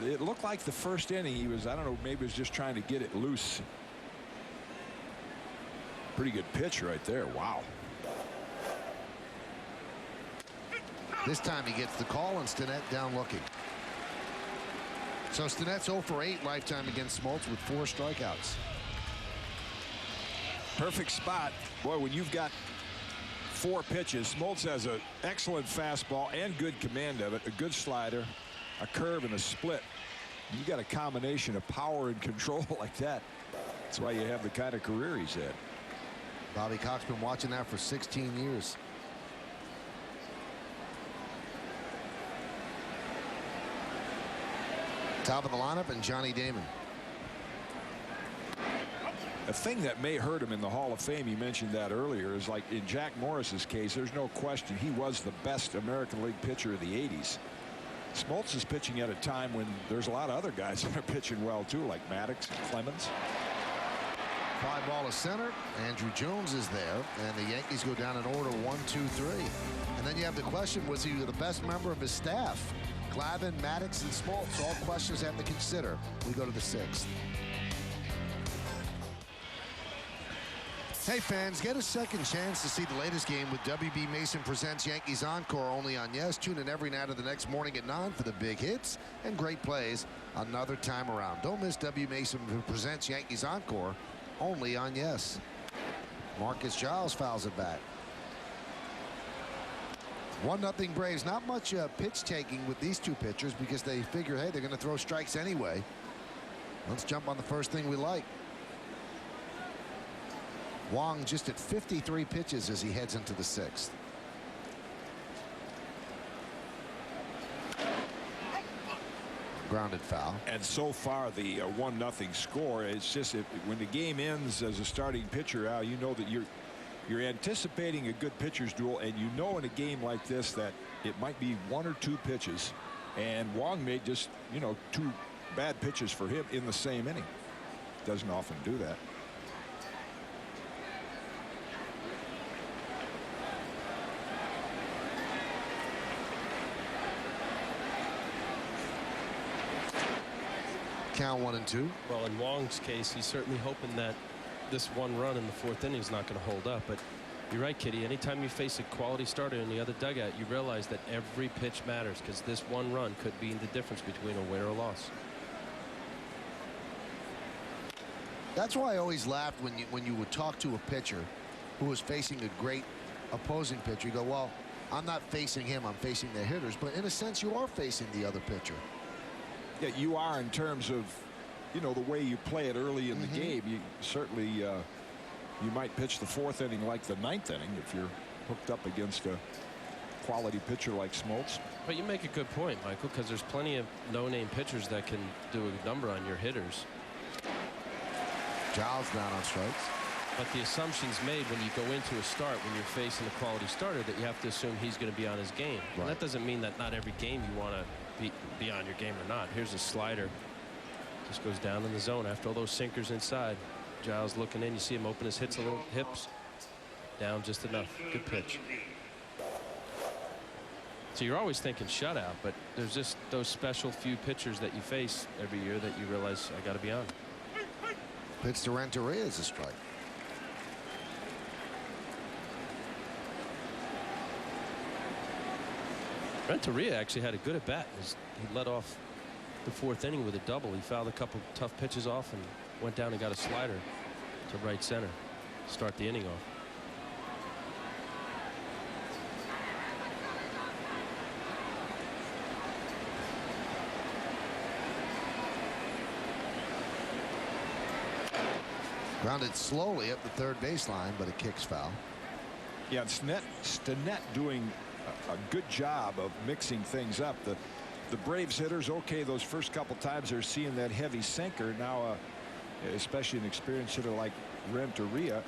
It looked like the first inning he was, I don't know, maybe he was just trying to get it loose. Pretty good pitch right there. Wow. This time he gets the call, and Stinnett down looking. So Stinnett's 0 for 8 lifetime against Smoltz with 4 strikeouts. Perfect spot. Boy, when you've got 4 pitches, Smoltz has an excellent fastball and good command of it, a good slider, a curve, and a split. You got a combination of power and control like that. That's why you have the kind of career he's had. Bobby Cox's been watching that for 16 years. Top of the lineup, and Johnny Damon. A thing that may hurt him in the Hall of Fame, you mentioned that earlier, is like in Jack Morris's case, there's no question he was the best American League pitcher of the 80s. Smoltz is pitching at a time when there's a lot of other guys that are pitching well too, like Maddox and Clemens. Fly ball to center. Andrew Jones is there, and the Yankees go down in order 1, 2, 3. And then you have the question, was he the best member of his staff? Glavine, Maddox, and Smoltz, all questions have to consider. We go to the 6th. Hey fans, get a second chance to see the latest game with WB Mason Presents Yankees Encore only on Yes. Tune in every night of the next morning at 9 for the big hits and great plays another time around. Don't miss W. Mason Presents Yankees Encore only on Yes. Marcus Giles fouls it back. 1-0 Braves. Not much pitch taking with these two pitchers because they figure, hey, they're going to throw strikes anyway. Let's jump on the first thing we like. Wang just at 53 pitches as he heads into the 6th. Grounded foul. And so far, the 1-0 score. It's just when the game ends as a starting pitcher, Al, you know that you're anticipating a good pitcher's duel, and you know in a game like this that it might be 1 or 2 pitches, and Wang made just 2 bad pitches for him in the same inning. Doesn't often do that. Count 1-2. Well, in Wang's case, he's certainly hoping that this 1 run in the 4th inning is not going to hold up. But you're right, Kitty. Anytime you face a quality starter in the other dugout, you realize that every pitch matters, because this 1 run could be the difference between a win or a loss. That's why I always laughed when you would talk to a pitcher who was facing a great opposing pitcher. You go, well, I'm not facing him, I'm facing the hitters. But in a sense, you are facing the other pitcher. Yeah, you are in terms of, the way you play it early in the game. You certainly, you might pitch the 4th inning like the 9th inning if you're hooked up against a quality pitcher like Smoltz. But you make a good point, Michael, because there's plenty of no-name pitchers that can do a number on your hitters. Giles down on strikes. But the assumption's made when you go into a start, when you're facing a quality starter, that you have to assume he's going to be on his game. Right. And that doesn't mean that not every game you want to be on your game or not. Here's a slider. Just goes down in the zone after all those sinkers inside. Giles looking in. You see him open his hips a little. Down just enough. Good pitch. So you're always thinking shutout, but there's just those special few pitchers that you face every year that you realize I got to be on. Pitch to Renteria is a strike. Renteria actually had a good at bat. He led off the 4th inning with a double. He fouled a couple tough pitches off and went down and got a slider to right center. Start the inning off. Grounded slowly up the 3rd baseline, but it kicks foul. Yeah, Stinnett doing a good job of mixing things up. The Braves hitters, okay, those first couple times they're seeing that heavy sinker. Now, especially an experienced hitter like Renteria,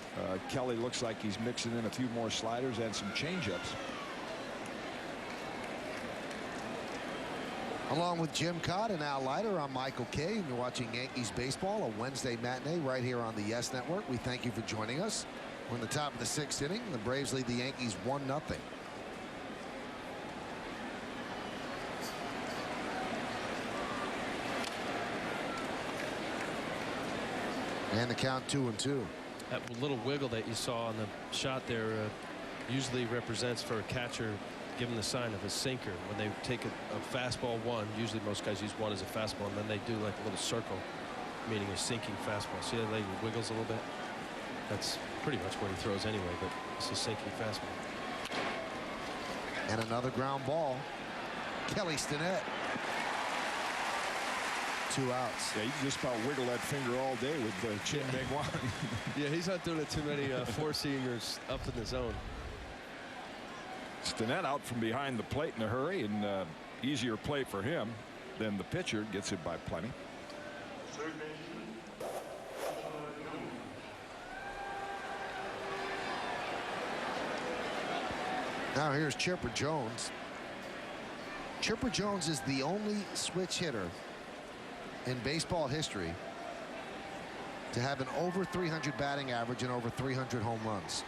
Kelly looks like he's mixing in a few more sliders and some changeups. Along with Jim Cott and Al Leiter, I'm Michael Kay, and you're watching Yankees baseball, a Wednesday matinee right here on the Yes Network. We thank you for joining us. We're in the top of the 6th inning. The Braves lead the Yankees 1-0. And the count 2-2. That little wiggle that you saw on the shot there usually represents for a catcher giving the sign of a sinker. When they take a fastball 1, usually most guys use 1 as a fastball, and then they do like a little circle, meaning a sinking fastball. See that leg wiggles a little bit? That's pretty much what he throws anyway, but it's a sinking fastball. And another ground ball. Kelly Stinnett. 2 outs. Yeah, you can just about wiggle that finger all day with Chien-Ming Wang. Yeah, he's not doing it too many 4-seamers up in the zone. Stinnett out from behind the plate in a hurry, and easier play for him than the pitcher. Gets it by plenty. Now here's Chipper Jones. Chipper Jones is the only switch hitter in baseball history to have an over 300 batting average and over 300 home runs.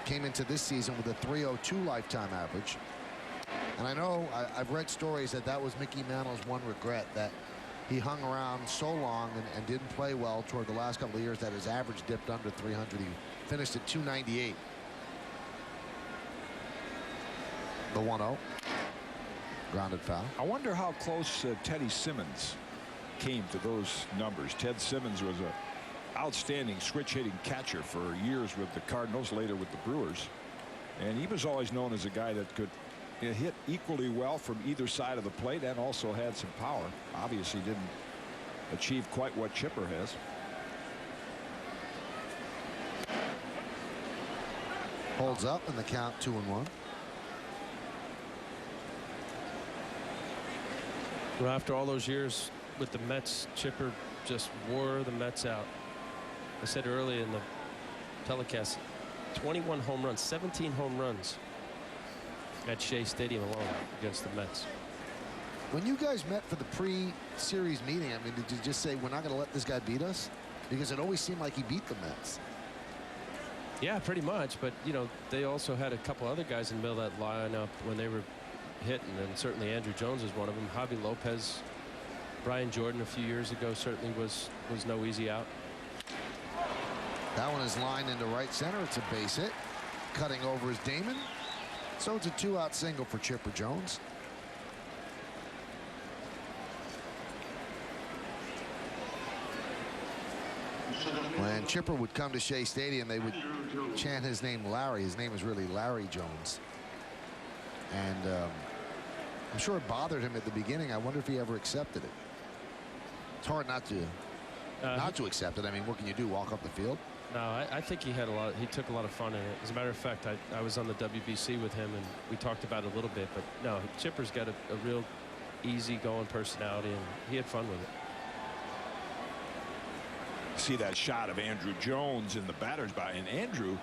Came into this season with a 302 lifetime average. And I know I've read stories that was Mickey Mantle's one regret, that he hung around so long and didn't play well toward the last couple of years that his average dipped under 300. He finished at 298. The 1-0. Grounded foul. I wonder how close Teddy Simmons came to those numbers. Ted Simmons was an outstanding switch hitting catcher for years with the Cardinals, later with the Brewers, and he was always known as a guy that could hit equally well from either side of the plate and also had some power. Obviously didn't achieve quite what Chipper has. Holds up in the count, 2-1. Well, after all those years with the Mets, Chipper just wore the Mets out. I said earlier in the telecast, 21 home runs, 17 home runs at Shea Stadium alone against the Mets. When you guys met for the pre-series meeting, I mean, did you just say, we're not going to let this guy beat us? Because it always seemed like he beat the Mets. Yeah, pretty much. But, you know, they also had a couple other guys in the middle of that lineup when they were hitting, and certainly Andrew Jones is one of them. Javi Lopez, Brian Jordan a few years ago certainly was no easy out. That one is lined into right center. It's a base hit. Cutting over is Damon. So it's a 2-out single for Chipper Jones. When Chipper would come to Shea Stadium, they would chant his name Larry. His name is really Larry Jones. And I'm sure it bothered him at the beginning. I wonder if he ever accepted it. It's hard not to accept it. I mean, what can you do? Walk up the field? No, I think he took a lot of fun in it. As a matter of fact, I was on the WBC with him, and we talked about it a little bit. But no, Chipper's got a real easy-going personality, and he had fun with it. See that shot of Andrew Jones in the batter's box, and Andrew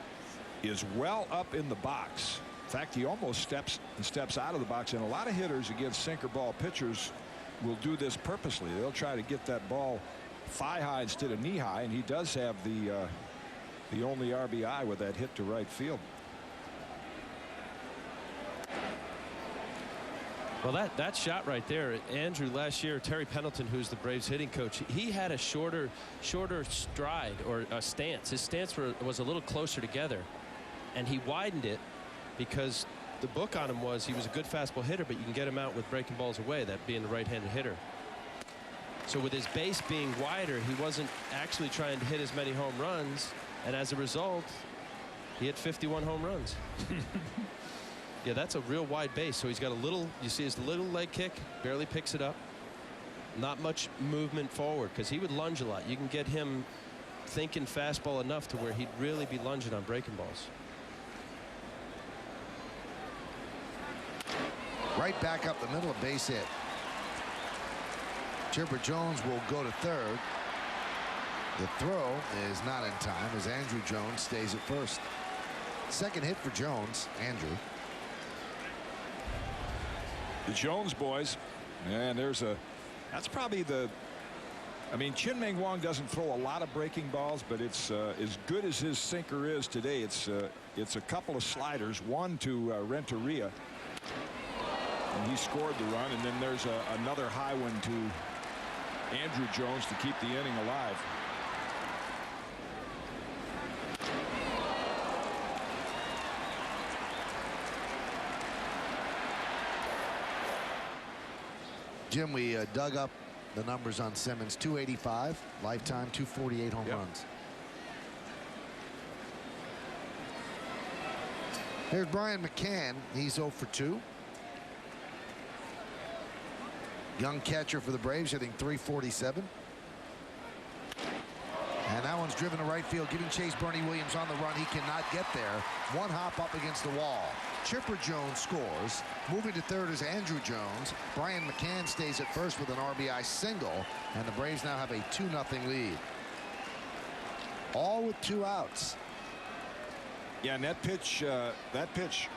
is well up in the box. In fact, he almost steps out of the box, and a lot of hitters against sinker ball pitchers will do this purposely. They'll try to get that ball thigh high instead of knee high, and he does have the only RBI with that hit to right field. Well, that shot right there, Andrew, last year, Terry Pendleton, who's the Braves hitting coach, he had a shorter stride or a stance. His stance was a little closer together, and he widened it because the book on him was he was a good fastball hitter, but you can get him out with breaking balls away, that being the right-handed hitter. So with his base being wider, he wasn't actually trying to hit as many home runs, and as a result, he hit 51 home runs. Yeah, that's a real wide base. So he's got a little, you see his little leg kick, barely picks it up. Not much movement forward because he would lunge a lot. You can get him thinking fastball enough to where he'd really be lunging on breaking balls. Right back up the middle, of base hit. Chipper Jones will go to third. The throw is not in time as Andrew Jones stays at first. Second hit for Jones, Andrew. The Jones boys, and that's probably I mean, Chien-Ming Wang doesn't throw a lot of breaking balls, but it's as good as his sinker is today. It's a couple of sliders, one to Renteria, and he scored the run, and then there's another high one to Andrew Jones to keep the inning alive. Jim, we dug up the numbers on Simmons. 285 lifetime, 248 home runs. Here's Brian McCann. He's 0 for 2. Young catcher for the Braves, hitting .347. And that one's driven to right field, giving Chase Bernie Williams on the run. He cannot get there. One hop up against the wall. Chipper Jones scores. Moving to third is Andrew Jones. Brian McCann stays at first with an RBI single, and the Braves now have a 2-0 lead. All with 2 outs. Yeah, and that pitch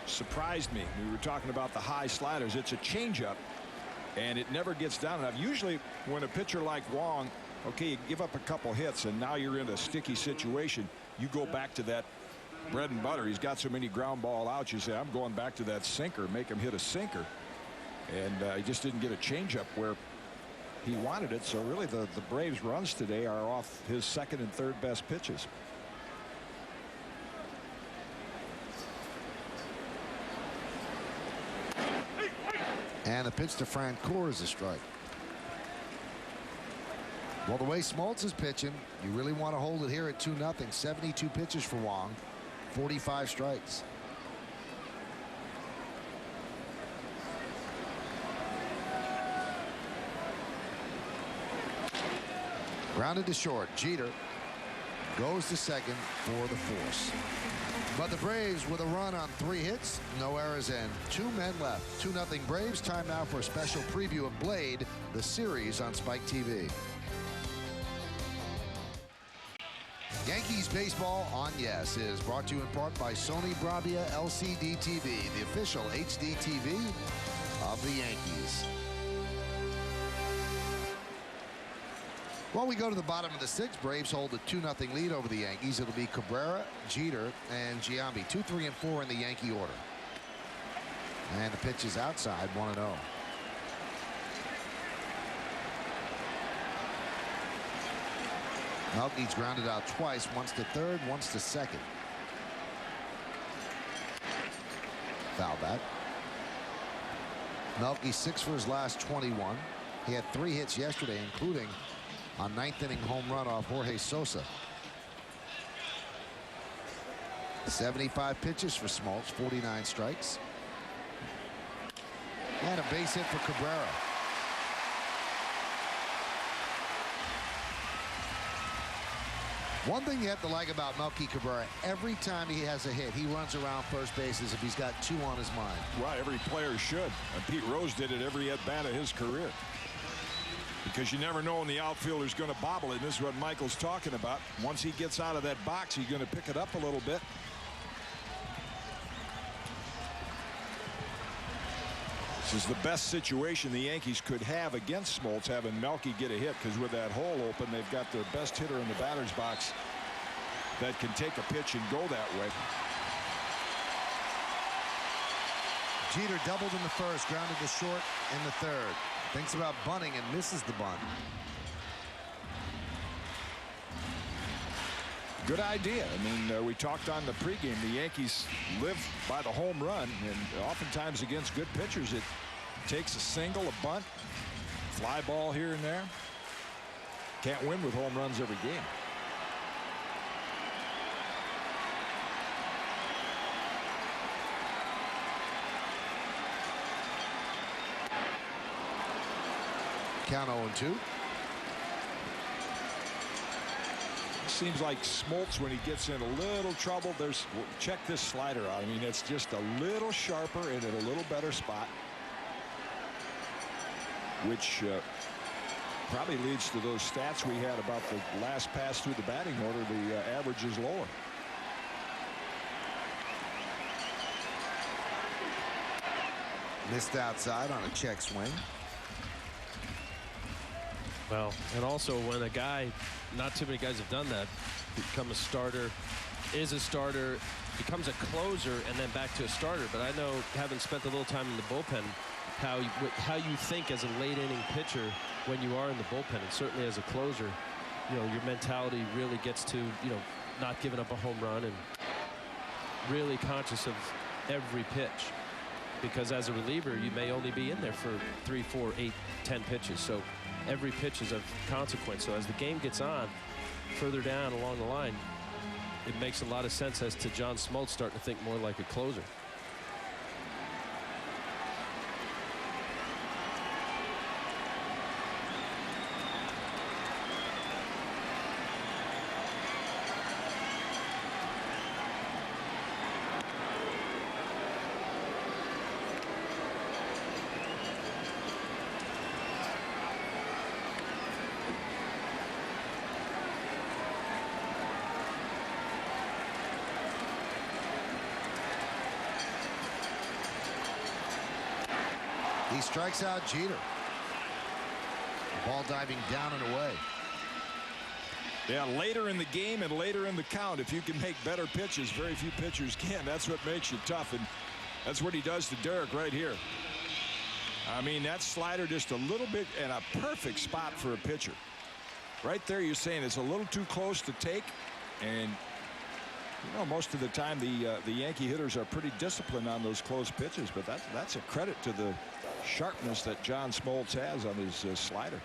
surprised me. We were talking about the high sliders. It's a changeup, and it never gets down enough. Usually, when a pitcher like Wang, okay, you give up a couple hits, and now you're in a sticky situation, you go back to that bread and butter. He's got so many ground ball outs. You say, I'm going back to that sinker, make him hit a sinker. And he just didn't get a changeup where he wanted it. So really the Braves runs today are off his second and third best pitches. And a pitch to Francoeur is a strike. Well, the way Smoltz is pitching, you really want to hold it here at 2-0. 72 pitches for Wang, 45 strikes. Grounded to short. Jeter goes to second for the force. But the Braves with a run on 3 hits, no errors, and 2 men left. 2-0 Braves. Time now for a special preview of Blade, the series on Spike TV. Yankees baseball on Yes is brought to you in part by Sony Bravia LCD TV, the official HD TV of the Yankees. Well, we go to the bottom of the 6th. Braves hold a 2-0 lead over the Yankees. It'll be Cabrera, Jeter, and Giambi. 2, 3, and 4 in the Yankee order. And the pitch is outside, 1-0. Melky's grounded out twice, once to third, once to second. Foul back. Melky 6 for his last 21. He had 3 hits yesterday, including a 9th inning home run off Jorge Sosa. 75 pitches for Smoltz, 49 strikes. And a base hit for Cabrera. One thing you have to like about Melky Cabrera, every time he has a hit, he runs around first base as if he's got 2 on his mind. Right, every player should. And Pete Rose did it every at-bat of his career. Because you never know when the outfielder's going to bobble it. And this is what Michael's talking about. Once he gets out of that box, he's going to pick it up a little bit. This is the best situation the Yankees could have against Smoltz, having Melky get a hit, because with that hole open, they've got their best hitter in the batter's box that can take a pitch and go that way. Jeter doubled in the first, grounded to short in the third. Thinks about bunting and misses the bunt. Good idea. I mean, we talked on the pregame. The Yankees live by the home run, and oftentimes against good pitchers, it takes a single, a bunt, fly ball here and there. Can't win with home runs every game. Count 0-2. Seems like Smoltz, when he gets in a little trouble, check this slider out. I mean, it's just a little sharper and in a little better spot, which probably leads to those stats we had about the last pass through the batting order. The average is lower. Missed outside on a check swing. Well, and also when a guy, not too many guys have done that, become a starter, is a starter, becomes a closer, and then back to a starter. But I know, having spent a little time in the bullpen, how you think as a late inning pitcher when you are in the bullpen, and certainly as a closer, you know, your mentality really gets to, you know, not giving up a home run and really conscious of every pitch. Because as a reliever, you may only be in there for 3, 4, 8, 10 pitches. So every pitch is of consequence. So as the game gets on further down along the line, it makes a lot of sense as to John Smoltz starting to think more like a closer. He strikes out Jeter. Ball diving down and away. Yeah, later in the game and later in the count, if you can make better pitches, very few pitchers can. That's what makes you tough, and that's what he does to Derek right here. I mean, that slider just a little bit in a perfect spot for a pitcher. Right there, you're saying it's a little too close to take, and you know, most of the time the Yankee hitters are pretty disciplined on those close pitches, but that's a credit to the sharpness that John Smoltz has on his slider.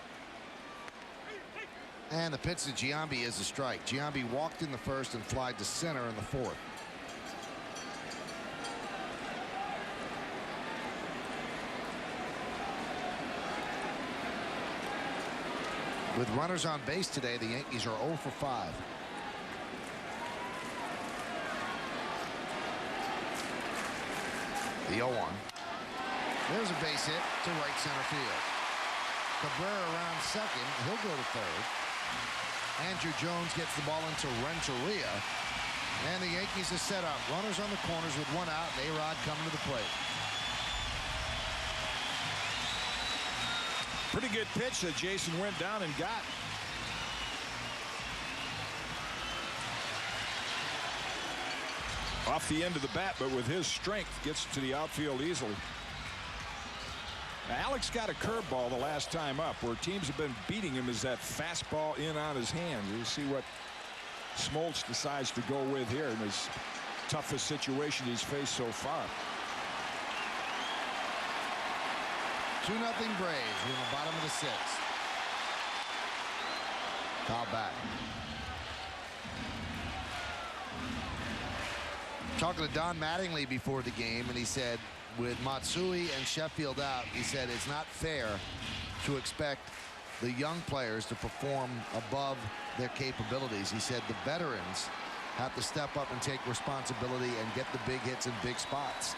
And the pitch to Giambi is a strike. Giambi walked in the first and flied to center in the fourth. With runners on base today, the Yankees are 0 for 5. The 0-1. There's a base hit to right center field. Cabrera around second. He'll go to third. Andrew Jones gets the ball into Renteria. And the Yankees are set up. Runners on the corners with one out. And A-Rod coming to the plate. Pretty good pitch that Jason went down and got. Off the end of the bat, but with his strength, gets to the outfield easily. Now, Alex got a curveball the last time up. Where teams have been beating him is that fastball in on his hand. We'll see what Smoltz decides to go with here in his toughest situation he's faced so far. 2-0 Braves. We're in the bottom of the 6th. Foul back. Talking to Don Mattingly before the game, and he said with Matsui and Sheffield out, he said it's not fair to expect the young players to perform above their capabilities. He said the veterans have to step up and take responsibility and get the big hits in big spots.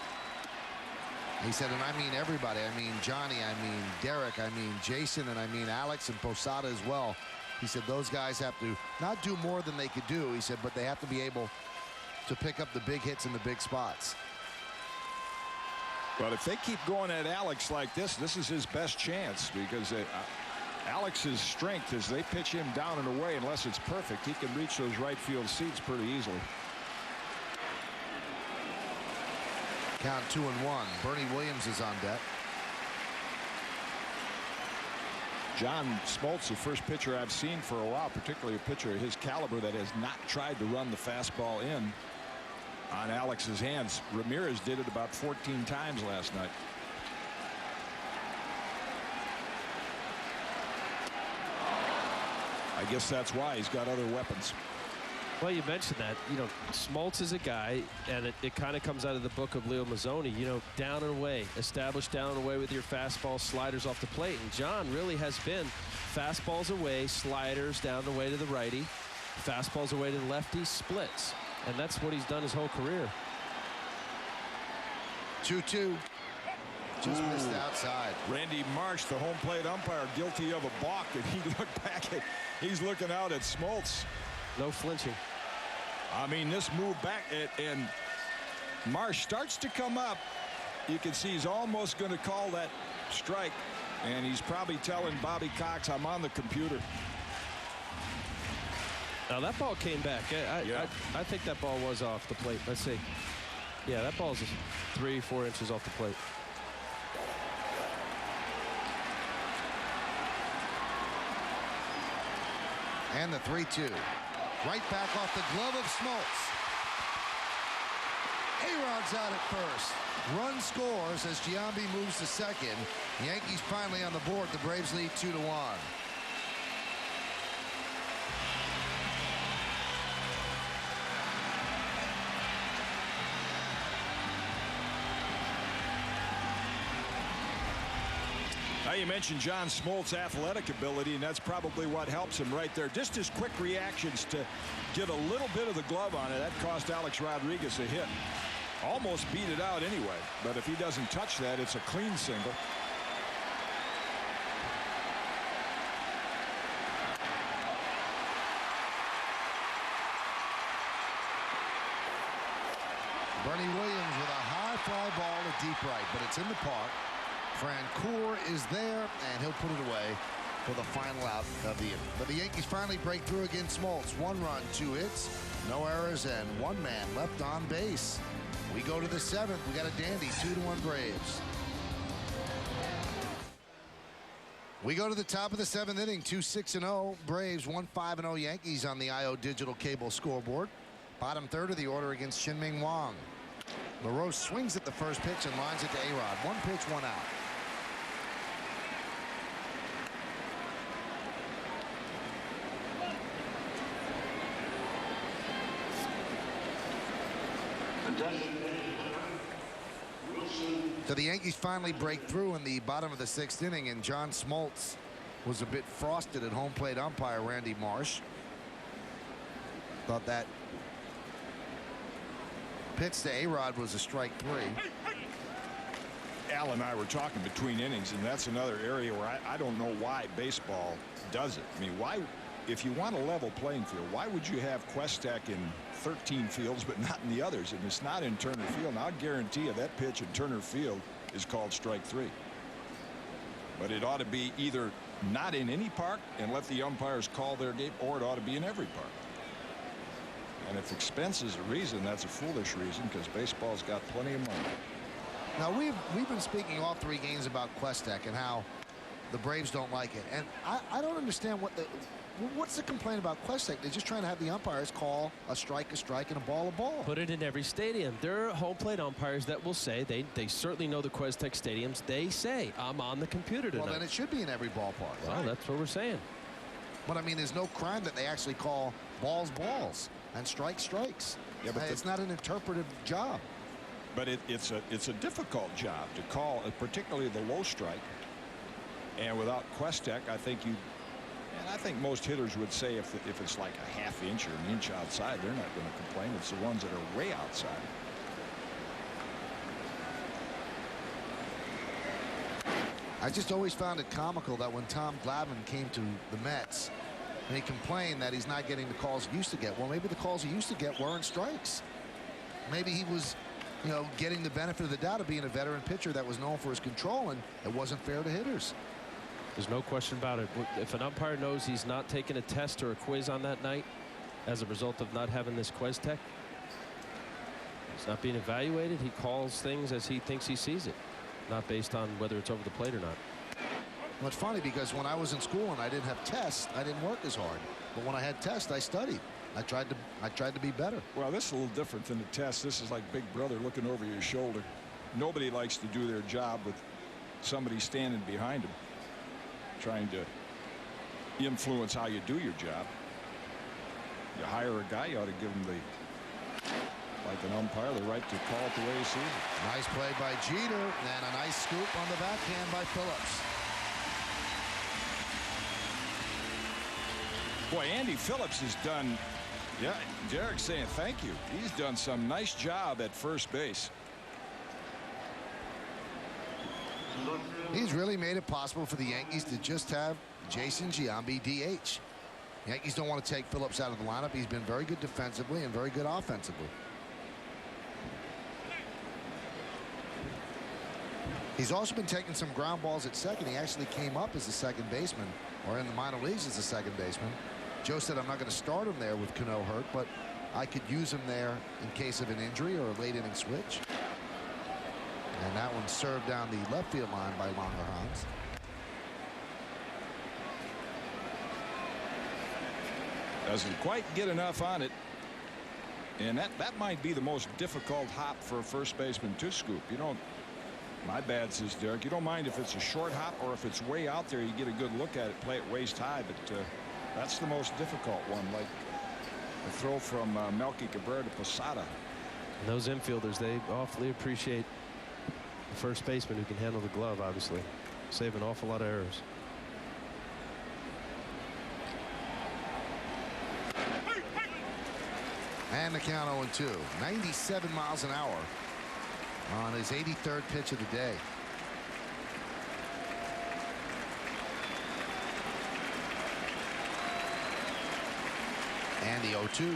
He said, and I mean everybody. I mean Johnny, I mean Derek, I mean Jason, and I mean Alex and Posada as well. He said those guys have to not do more than they could do, he said, but they have to be able to pick up the big hits in the big spots. But if they keep going at Alex like this is his best chance, because Alex's strength is they pitch him down and away. Unless it's perfect, he can reach those right field seats pretty easily. Count 2-1. Bernie Williams is on deck. John Smoltz, the first pitcher I've seen for a while, particularly a pitcher of his caliber, that has not tried to run the fastball in on Alex's hands. Ramirez did it about 14 times last night. I guess that's why he's got other weapons. Well, you mentioned that. You know, Smoltz is a guy, and it kind of comes out of the book of Leo Mazzoni. You know, down and away, establish down and away with your fastball, sliders off the plate. And John really has been fastballs away, sliders down and away to the righty, fastballs away to the lefty, splits. And that's what he's done his whole career. 2-2. Just missed outside. Randy Marsh, the home plate umpire, guilty of a balk, and he looked back at, he's looking out at Smoltz. No flinching. I mean, this move back, and Marsh starts to come up. You can see he's almost going to call that strike, and he's probably telling Bobby Cox, I'm on the computer. Now that ball came back. I think that ball was off the plate. Let's see. Yeah, that ball's 3-4 inches off the plate. And the 3-2. Right back off the glove of Smoltz. A-Rod's out at first. Run scores as Giambi moves to second. Yankees finally on the board. The Braves lead 2-1. Now, you mentioned John Smoltz's athletic ability, and that's probably what helps him right there. Just his quick reactions to get a little bit of the glove on it. That cost Alex Rodriguez a hit. Almost beat it out anyway, but if he doesn't touch that, it's a clean single. Bernie Williams with a high fly ball to deep right, but it's in the park. Francoeur is there, and he'll put it away for the final out of the inning. But the Yankees finally break through against Smoltz. 1 run, 2 hits, no errors, and 1 man left on base. We go to the 7th. We got a dandy 2-1 Braves. We go to the top of the 7th inning. 2-6-0 Braves, 1-5-0 Yankees on the IO Digital Cable scoreboard. Bottom third of the order against Chien-Ming Wang. LaRose swings at the first pitch and lines it to A-Rod. 1 pitch, 1 out. So the Yankees finally break through in the bottom of the 6th inning, and John Smoltz was a bit frosted at home plate umpire Randy Marsh. Thought that pitch to A-Rod was a strike 3. Al and I were talking between innings, and that's another area where I don't know why baseball does it. I mean, why, if you want a level playing field, why would you have Questek in 13 fields but not in the others? And it's not in Turner Field. Now, I'll guarantee you that pitch in Turner Field is called strike 3. But it ought to be either not in any park and let the umpires call their game, or it ought to be in every park. And if expense is a reason, that's a foolish reason, because baseball's got plenty of money. Now, we've been speaking all 3 games about Questek and how the Braves don't like it. And I don't understand what's the complaint about Questek. They're just trying to have the umpires call a strike, and a ball, a ball. Put it in every stadium. There are home plate umpires that will say, they certainly know the Questek stadiums. They say, I'm on the computer tonight. Well, then it should be in every ballpark. Well, right? That's what we're saying. But I mean, there's no crime that they actually call balls balls and strikes. Yeah, but it's not an interpretive job. But it's a difficult job to call, particularly the low strike. And without Questek, I think most hitters would say if it's like a half inch or an inch outside, they're not going to complain. It's the ones that are way outside. I just always found it comical that when Tom Glavine came to the Mets, and he complained that he's not getting the calls he used to get. Well, maybe the calls he used to get weren't strikes. Maybe he was, getting the benefit of the doubt of being a veteran pitcher that was known for his control, and it wasn't fair to hitters. There's no question about it. If an umpire knows he's not taking a test or a quiz on that night as a result of not having this Questek, he's not being evaluated. He calls things as he thinks he sees it, not based on whether it's over the plate or not. Well, it's funny because when I was in school and I didn't have tests, I didn't work as hard. But when I had tests, I studied. I tried to be better. Well, this is a little different than a test. This is like Big Brother looking over your shoulder. Nobody likes to do their job with somebody standing behind them, trying to influence how you do your job. You hire a guy, you ought to give him like an umpire, the right to call it the way he sees it. Nice play by Jeter, and a nice scoop on the backhand by Phillips. Boy, Andy Phillips has done, yeah, Derek's saying thank you. He's done some nice job at first base. He's really made it possible for the Yankees to just have Jason Giambi DH. Yankees don't want to take Phillips out of the lineup. He's been very good defensively and very good offensively. He's also been taking some ground balls at second. He actually came up as a second baseman, or in the minor leagues as a second baseman. Joe said, I'm not going to start him there with Cano hurt, but I could use him there in case of an injury or a late inning switch. And that one served down the left field line by Langerhans. Doesn't quite get enough on it. And that might be the most difficult hop for a first baseman to scoop. You don't, my bad, says Derek, you don't mind if it's a short hop or if it's way out there, you get a good look at it, play it waist high, but that's the most difficult one, like a throw from Melky Cabrera to Posada. And those infielders, they awfully appreciate the first baseman who can handle the glove, obviously. Save an awful lot of errors. And the count 0-2. 97 miles an hour on his 83rd pitch of the day. And the 0-2.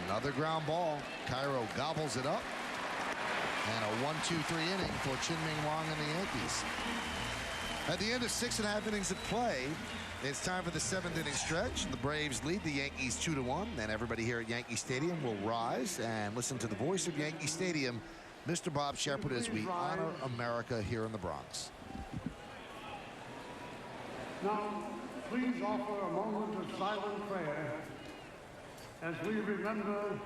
Another ground ball. Cairo gobbles it up. And a 1-2-3 inning for Chien-Ming Wang and the Yankees. At the end of 6.5 innings of play, it's time for the 7th inning stretch. The Braves lead the Yankees 2-1. And everybody here at Yankee Stadium will rise and listen to the voice of Yankee Stadium, Mr. Bob Shepard, as we honor America here in the Bronx. Now, please offer a moment of silent prayer as we remember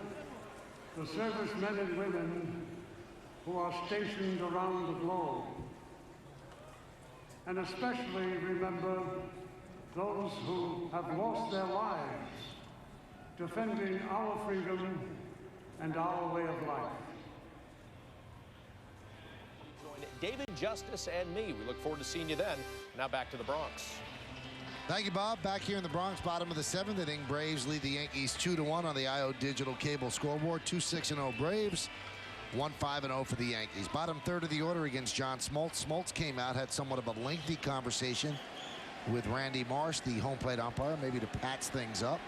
the servicemen and women who are stationed around the globe, and especially remember those who have lost their lives defending our freedom and our way of life. Join David, Justice, and me. We look forward to seeing you then. Now back to the Bronx. Thank you, Bob. Back here in the Bronx, bottom of the 7th inning. Braves lead the Yankees 2-1 on the IO Digital Cable scoreboard. 2-6-0 Braves. 1-5-0 for the Yankees. Bottom third of the order against John Smoltz. Smoltz came out, had somewhat of a lengthy conversation with Randy Marsh, the home plate umpire, maybe to patch things up.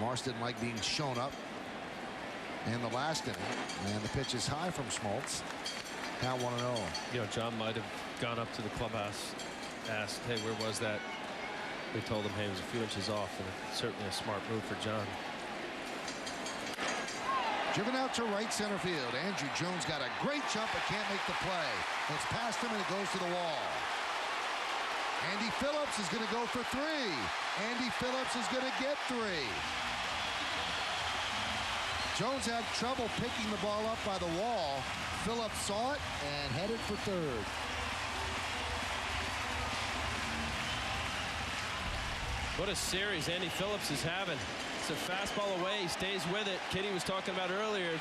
Marsh didn't like being shown up in the last inning. And the pitch is high from Smoltz. Count 1-0. You know, John might have gone up to the clubhouse, asked, hey, where was that? They told him, hey, it was a few inches off, and it's certainly a smart move for John. Driven out to right center field. Andrew Jones got a great jump but can't make the play. It's past him and it goes to the wall. Andy Phillips is going to go for 3. Andy Phillips is going to get 3. Jones had trouble picking the ball up by the wall. Phillips saw it and headed for third. What a series Andy Phillips is having. It's a fastball away. He stays with it. Kitty was talking about earlier.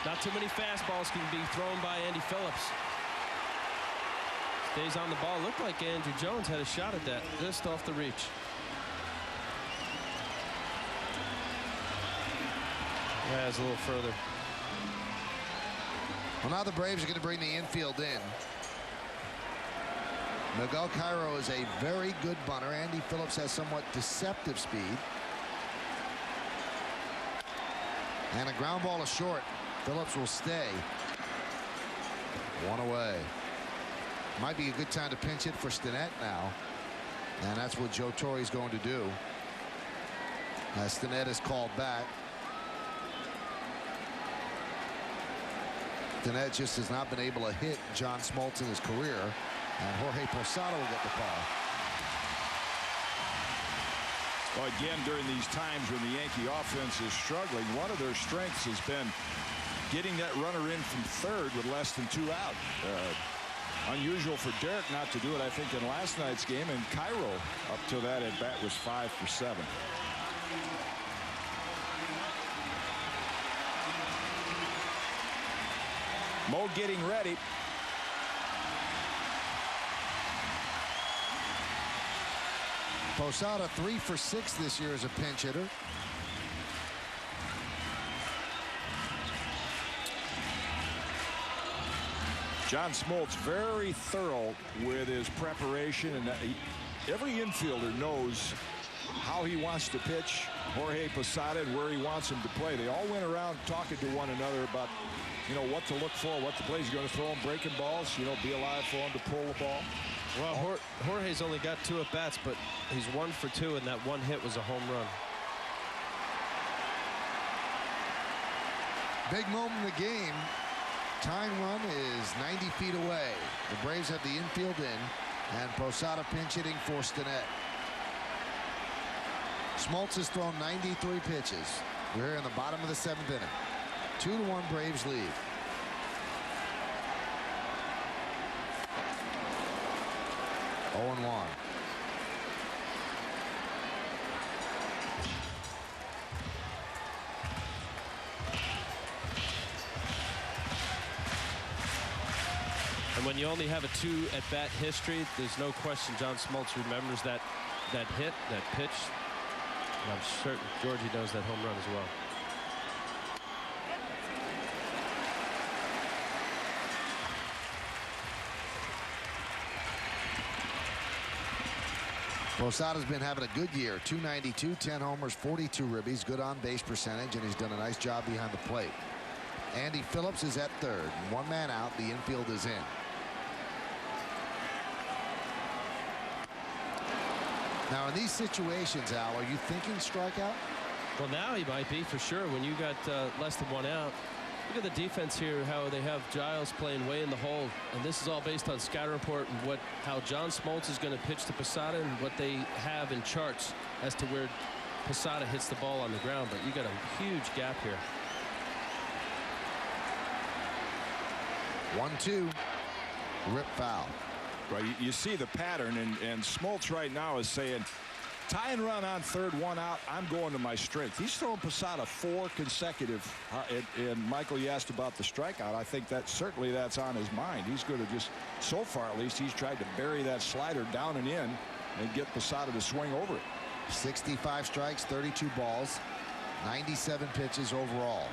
Not too many fastballs can be thrown by Andy Phillips. Stays on the ball. Looked like Andrew Jones had a shot at that. Just off the reach. Yeah, it's a little further. Well, now the Braves are going to bring the infield in. Miguel Cairo is a very good bunter. Andy Phillips has somewhat deceptive speed. And a ground ball is short. Phillips will stay. 1 away. Might be a good time to pinch hit for Stinnett now. And that's what Joe Torre's going to do. As Stinnett is called back. Stinnett just has not been able to hit John Smoltz in his career. And Jorge Posada will get the call. Well, again, during these times when the Yankee offense is struggling, one of their strengths has been getting that runner in from third with less than 2 out. Unusual for Derek not to do it, I think, in last night's game. And Cairo, up to that at bat, was 5 for 7. Mo getting ready. Posada 3 for 6 this year as a pinch hitter. John Smoltz very thorough with his preparation, and every infielder knows how he wants to pitch Jorge Posada and where he wants him to play. They all went around talking to one another about, you know, what to look for, what the play he's going to throw him, breaking balls, you know, be alive for him to pull the ball. Well, Jorge's only got 2 at-bats, but he's 1 for 2, and that 1 hit was a home run. Big moment in the game. Tying run is 90 feet away. The Braves have the infield in, and Posada pinch hitting for Stinnett. Smoltz has thrown 93 pitches. We're here in the bottom of the 7th inning. 2-1 Braves lead. Oh, 0-1. And when you only have a 2 at-bat history, there's no question John Smoltz remembers that hit, that pitch. And I'm certain Georgie knows that home run as well. Posada's been having a good year. 292, 10 homers, 42 ribbies, good on base percentage, and he's done a nice job behind the plate. Andy Phillips is at third. 1 man out. The infield is in. Now in these situations, Al, are you thinking strikeout? Well, now he might be for sure when you got less than 1 out. Look at the defense here, how they have Giles playing way in the hole. And this is all based on scout report and how John Smoltz is going to pitch to Posada and what they have in charts as to where Posada hits the ball on the ground. But you got a huge gap here. 1-2. Rip foul. Right, you see the pattern, and Smoltz right now is saying, tie and run on third, 1 out, I'm going to my strength. He's thrown Posada 4 consecutive. And Michael, you asked about the strikeout. I think that certainly that's on his mind. He's going to just, so far at least, he's tried to bury that slider down and in and get Posada to swing over it. 65 strikes, 32 balls, 97 pitches overall.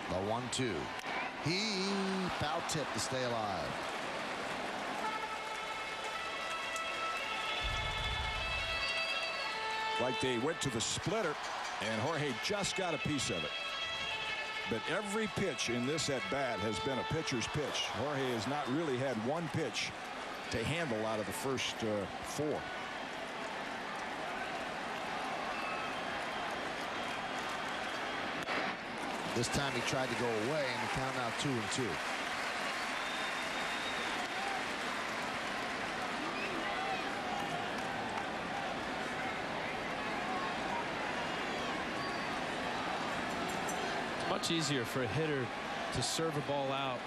The 1-2. He foul tipped to stay alive. Like they went to the splitter, and Jorge just got a piece of it. But every pitch in this at bat has been a pitcher's pitch. Jorge has not really had one pitch to handle out of the first 4. This time he tried to go away, and the count now 2-2. Much easier for a hitter to serve a ball out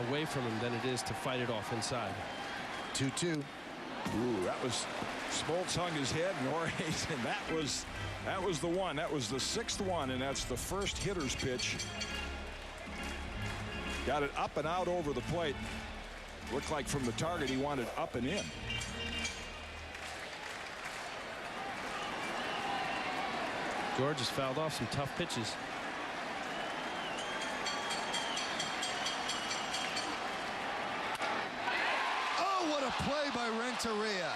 away from him than it is to fight it off inside. 2-2. Ooh, that was Smoltz hung his head, and Jorge's, and that was the one. That was the 6th one, and that's the first hitter's pitch. Got it up and out over the plate. Looked like from the target he wanted up and in. George has fouled off some tough pitches. Play by Renteria.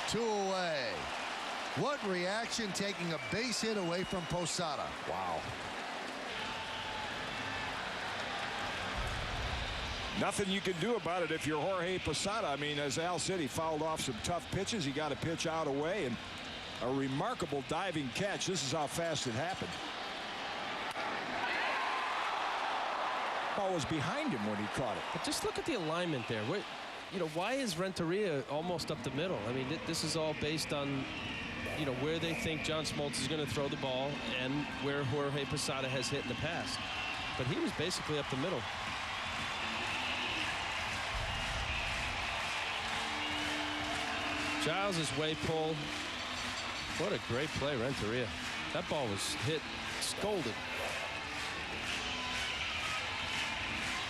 2 away. What reaction taking a base hit away from Posada. Wow. Nothing you can do about it if you're Jorge Posada. I mean, as Al said, he fouled off some tough pitches. He got a pitch out away, and a remarkable diving catch. This is how fast it happened. Ball was behind him when he caught it. But just look at the alignment there. You know, why is Renteria almost up the middle? I mean, this is all based on, you know, where they think John Smoltz is going to throw the ball and where Jorge Posada has hit in the past. But he was basically up the middle. Giles' way pull. What a great play, Renteria. That ball was hit, scolded.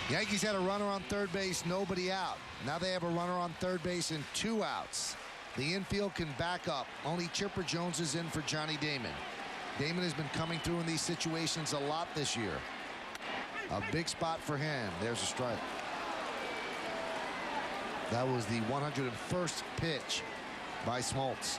Yankees had a runner on third base, nobody out. Now they have a runner on third base and 2 outs. The infield can back up. Only Chipper Jones is in for Johnny Damon. Damon has been coming through in these situations a lot this year. A big spot for him. There's a strike. That was the 101st pitch by Smoltz.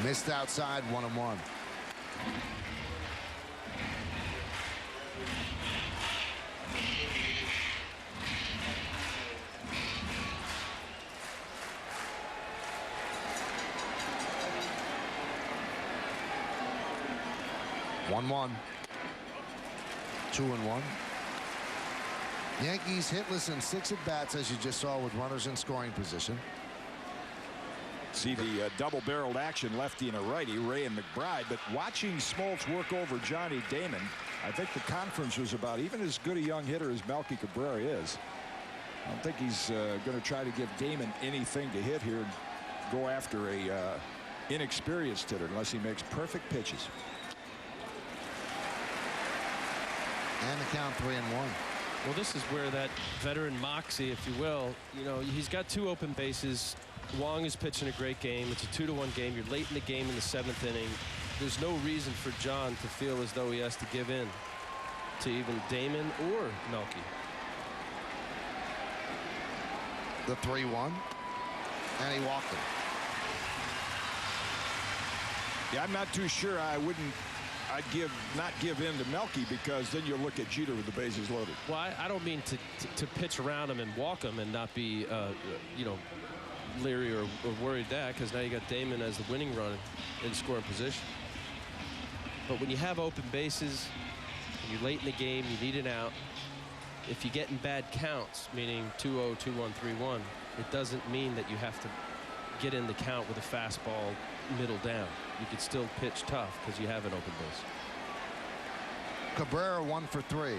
Missed outside, 1-1. One. 2-1. Yankees hitless in 6 at-bats, as you just saw, with runners in scoring position. See the double-barreled action, lefty and a righty, Ray and McBride. But watching Smoltz work over Johnny Damon, I think the conference was about even as good a young hitter as Melky Cabrera is. I don't think he's going to try to give Damon anything to hit here and go after a inexperienced hitter unless he makes perfect pitches. And the count 3-1. Well, this is where that veteran moxie, if you will, you know, he's got 2 open bases. Wang is pitching a great game. It's a 2-1 game. You're late in the game in the 7th inning. There's no reason for John to feel as though he has to give in to even Damon or Melky. The 3-1. And he walked him. Yeah, I'm not too sure I'd not give in to Melky, because then you'll look at Jeter with the bases loaded. Well, I don't mean to pitch around him and walk him and not be, you know, leery or worried that, because now you got Damon as the winning run in scoring position. But when you have open bases, and you're late in the game, you need an out. If you get in bad counts, meaning 2-0, 2-1, 3-1, it doesn't mean that you have to get in the count with a fastball middle down. You could still pitch tough because you have an open base. Cabrera 1 for 3.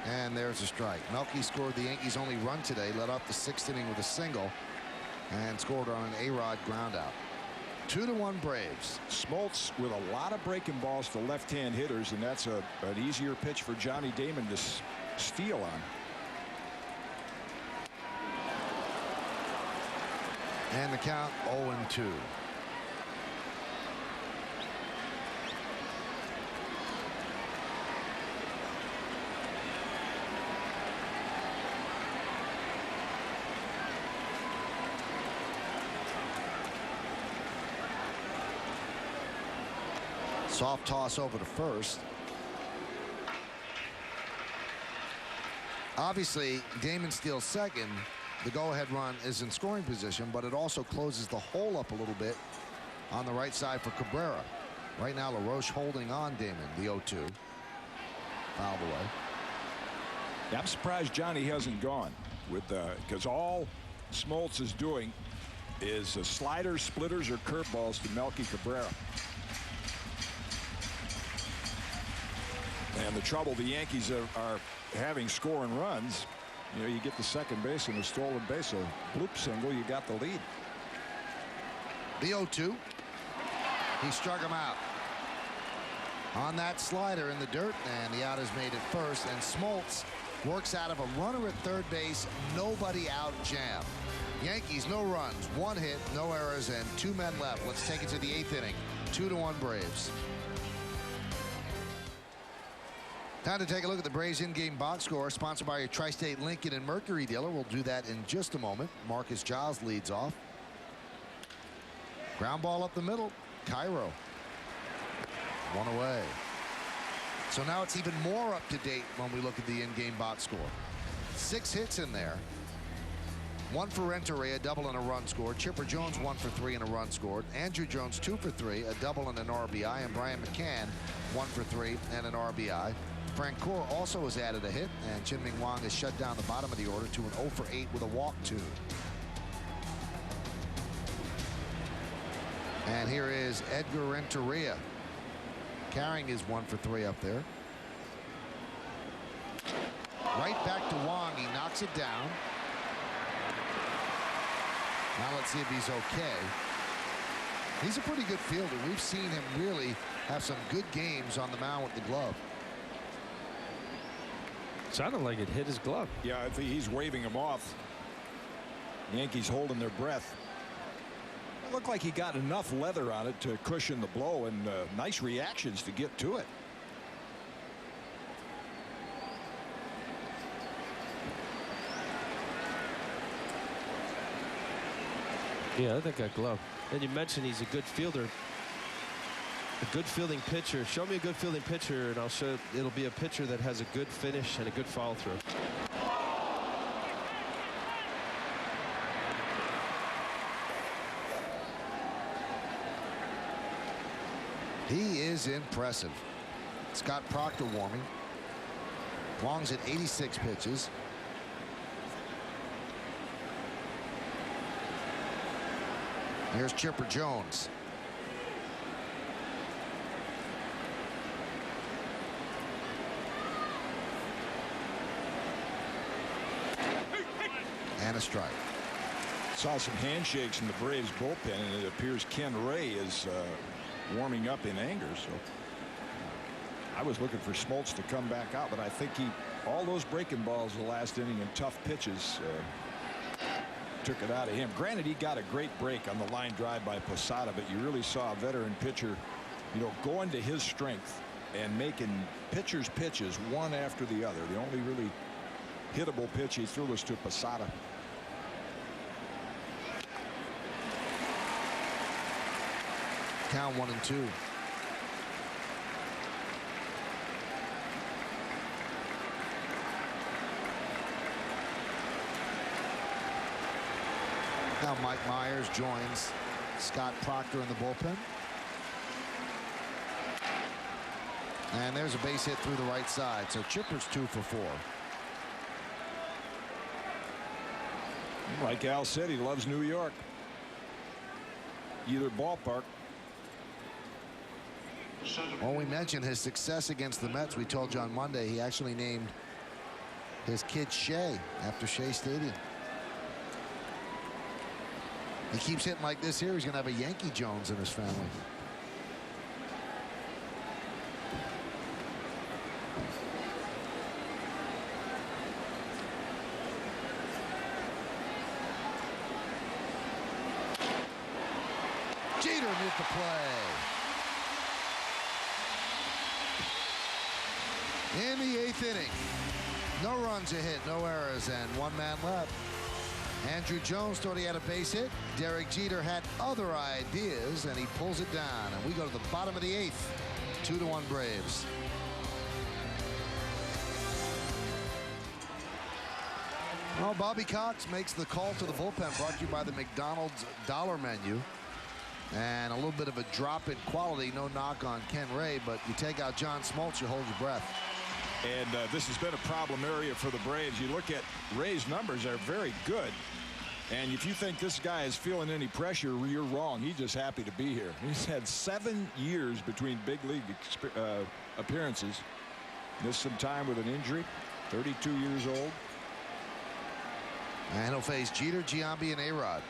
And there's a strike. Melky scored the Yankees' only run today, led off the 6th inning with a single, and scored on an A-Rod ground out. 2-1 Braves. Smoltz with a lot of breaking balls to left-hand hitters, and that's an easier pitch for Johnny Damon to steal on. And the count 0-2. Soft toss over to first. Obviously, Damon steals second. The go-ahead run is in scoring position, but it also closes the hole up a little bit on the right side for Cabrera. Right now, LaRoche holding on Damon, the 0-2. Fouled away. Yeah, I'm surprised Johnny hasn't gone with because all Smoltz is doing is sliders, splitters, or curveballs to Melky Cabrera. And the trouble the Yankees are having scoring runs, you know, you get the second base and a stolen base, a bloop single, you got the lead. The 0-2. He struck him out on that slider in the dirt, and the out is made at first, and Smoltz works out of a runner at third base, nobody out jam. Yankees, no runs, 1 hit, no errors, and 2 men left. Let's take it to the 8th inning. 2-1 Braves. Time to take a look at the Braves in-game box score, sponsored by your Tri-State Lincoln and Mercury dealer. We'll do that in just a moment. Marcus Giles leads off. Ground ball up the middle. Cairo. 1 away. So now it's even more up to date when we look at the in-game box score. 6 hits in there. 1 for Renteria, a double and a run scored. Chipper Jones 1 for 3 and a run scored. Andrew Jones 2 for 3, a double and an RBI. And Brian McCann 1 for 3 and an RBI. Francoeur also has added a hit, and Chien-Ming Wang has shut down the bottom of the order to an 0 for 8 with a walk 2. And here is Edgar Renteria. Carrying his 1 for 3 up there. Right back to Wang. He knocks it down. Now let's see if he's okay. He's a pretty good fielder. We've seen him really have some good games on the mound with the glove. Sounded like it hit his glove. Yeah, I think he's waving him off. Yankees holding their breath. It looked like he got enough leather on it to cushion the blow, and nice reactions to get to it. Yeah, I think that glove. And you mentioned he's a good fielder. A good fielding pitcher. Show me a good fielding pitcher, and I'll show it'll be a pitcher that has a good finish and a good follow through. He is impressive. Scott Proctor warming. Wong's at 86 pitches. Here's Chipper Jones. And a strike. Saw some handshakes in the Braves bullpen, and it appears Ken Ray is warming up in anger. So I was looking for Smoltz to come back out, but I think all those breaking balls the last inning and tough pitches took it out of him. Granted, he got a great break on the line drive by Posada, but you really saw a veteran pitcher, you know, going to his strength and making pitchers pitches one after the other. The only really hittable pitch he threw was to Posada. Count 1-2. Now Mike Myers joins Scott Proctor in the bullpen. And there's a base hit through the right side. So Chipper's 2 for 4. Like Al said, he loves New York. Either ballpark. Well, we mentioned his success against the Mets. We told you on Monday he actually named his kid Shea after Shea Stadium. He keeps hitting like this here, he's going to have a Yankee Jones in his family. Jeter made the play. In the 8th inning, no runs a hit, no errors, and 1 man left. Andrew Jones thought he had a base hit. Derek Jeter had other ideas, and he pulls it down. And we go to the bottom of the 8th. 2-1 Braves. Well, Bobby Cox makes the call to the bullpen, brought to you by the McDonald's Dollar Menu. And a little bit of a drop in quality. No knock on Ken Ray, but you take out John Smoltz, you hold your breath. And this has been a problem area for the Braves. You look at Ray's numbers, are very good. And if you think this guy is feeling any pressure, you're wrong. He's just happy to be here. He's had 7 years between big league appearances. Missed some time with an injury. 32 years old. And he'll face Jeter, Giambi, and A-Rod.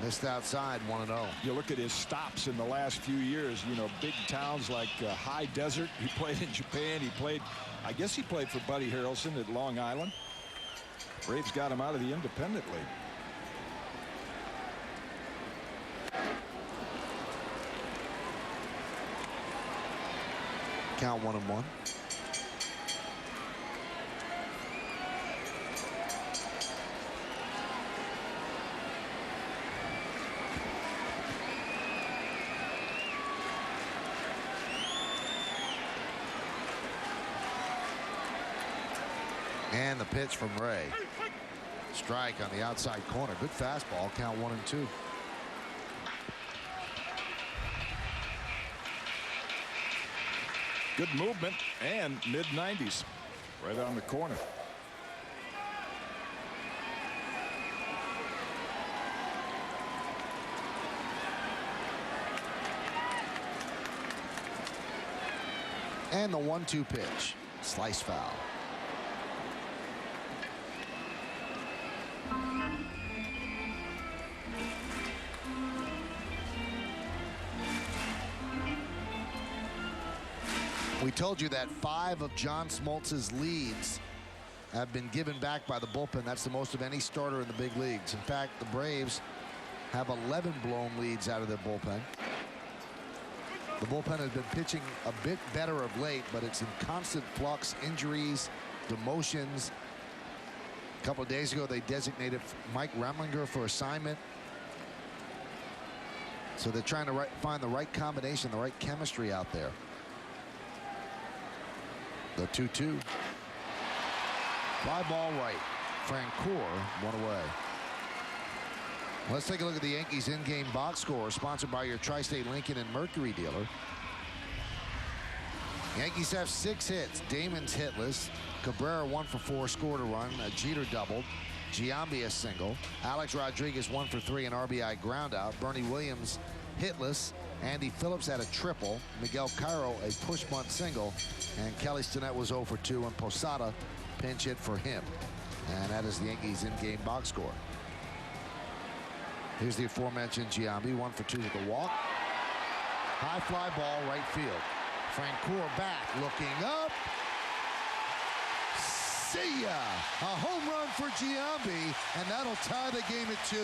Missed outside 1-0. You look at his stops in the last few years, you know, big towns like High Desert. He played in Japan. He played, I guess he played for Buddy Harrelson at Long Island. Braves got him out of the independent league. Count 1-1. And the pitch from Ray. Strike on the outside corner. Good fastball. Count 1-2. Good movement and mid-90s. Right on the corner. And the 1-2 pitch. Slice foul. We told you that 5 of John Smoltz's leads have been given back by the bullpen. That's the most of any starter in the big leagues. In fact, the Braves have 11 blown leads out of their bullpen. The bullpen has been pitching a bit better of late, but it's in constant flux. Injuries, demotions. A couple of days ago, they designated Mike Remlinger for assignment. So they're trying to find the right combination, the right chemistry out there. The 2-2. Fly ball right. Francoeur, 1 away. Let's take a look at the Yankees in-game box score, sponsored by your Tri-State Lincoln and Mercury dealer. Yankees have 6 hits. Damon's hitless. Cabrera 1 for 4, scored a run. Jeter doubled. Giambi a single. Alex Rodriguez 1 for 3, an RBI ground out. Bernie Williams hitless. Andy Phillips had a triple. Miguel Cairo a push bunt single. And Kelly Stinnett was 0 for 2, and Posada pinch hit for him. And that is the Yankees in-game box score. Here's the aforementioned Giambi, 1 for 2 with a walk. High fly ball, right field. Francoeur back, looking up. See ya! A home run for Giambi, and that'll tie the game at 2.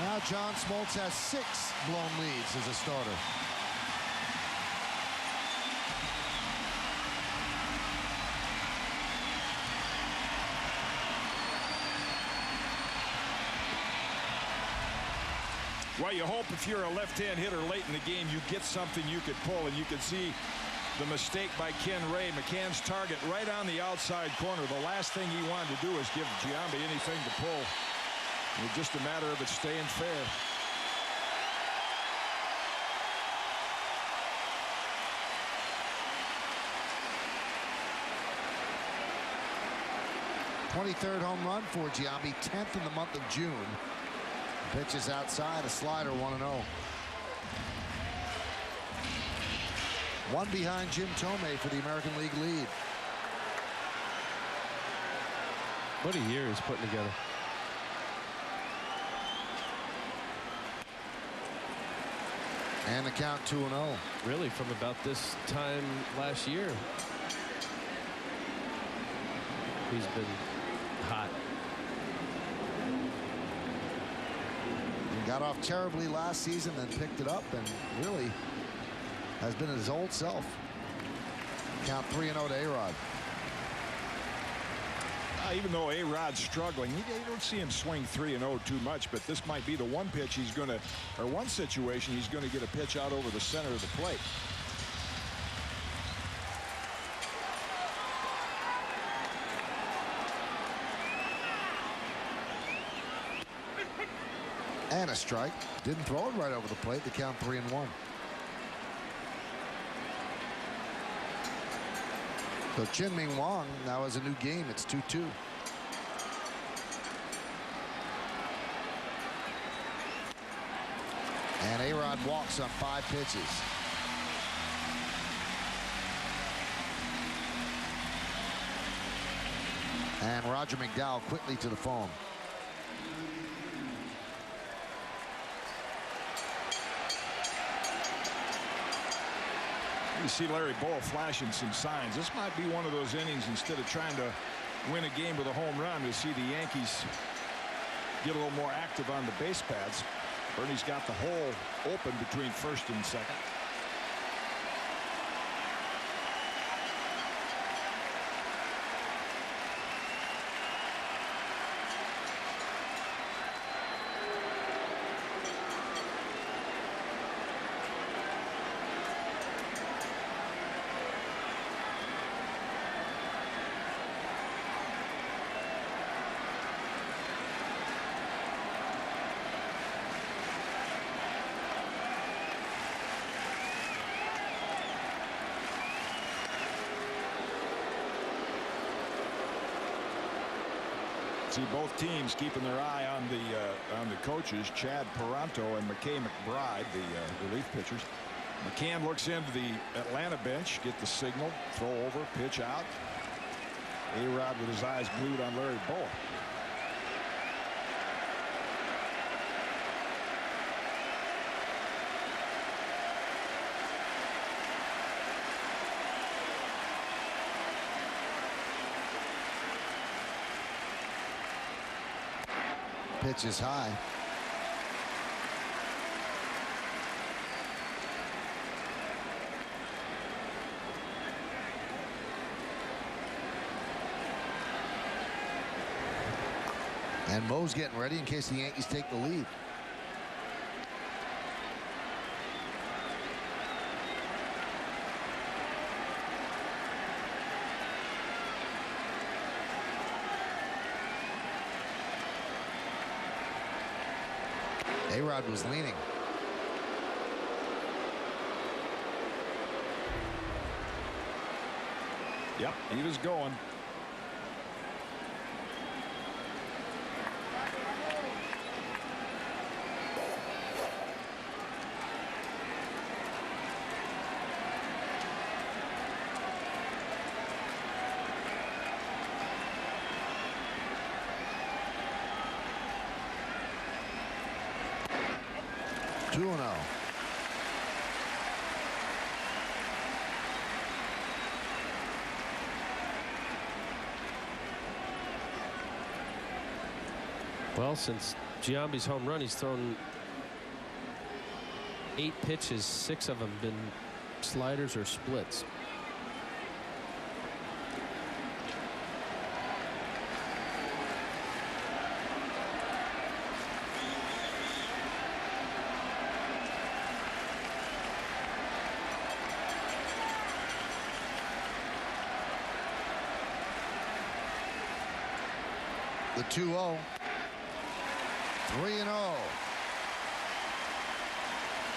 Now John Smoltz has 6 blown leads as a starter. Well, you hope if you're a left-hand hitter late in the game, you get something you could pull, and you can see the mistake by Ken Ray. McCann's target right on the outside corner. The last thing he wanted to do is give Giambi anything to pull. It's just a matter of it staying fair. '23rd home run for Giambi, 10th in the month of June. Pitch is outside, a slider, 1-0. One behind Jim Tomei for the American League lead. What a year he's putting together. And the count 2-0. Really, from about this time last year, he's been hot. He got off terribly last season, then picked it up, and really has been his old self. Count 3-0 to A-Rod. Even though A-Rod's struggling, you don't see him swing 3-0 too much, but this might be the one pitch he's going to, or one situation he's going to get a pitch out over the center of the plate. And a strike. Didn't throw it right over the plate. The count 3-1. So Chien-Ming Wang now has a new game. It's 2-2. And A-Rod walks on 5 pitches. And Roger McDowell quickly to the phone. You see Larry Bowa flashing some signs. This might be one of those innings, instead of trying to win a game with a home run, to see the Yankees get a little more active on the base paths. Bernie's got the hole open between first and second. See both teams keeping their eye on the coaches, Chad Paranto and McKay McBride, the relief pitchers. McCann looks into the Atlanta bench, get the signal, throw over, pitch out. A-Rod with his eyes glued on Larry Bowa. Pitch is high. And Mo's getting ready in case the Yankees take the lead. A-Rod was leaning. Yep, he was going. Well, since Giambi's home run, he's thrown 8 pitches, 6 of them been sliders or splits. The 2-0. 3-0.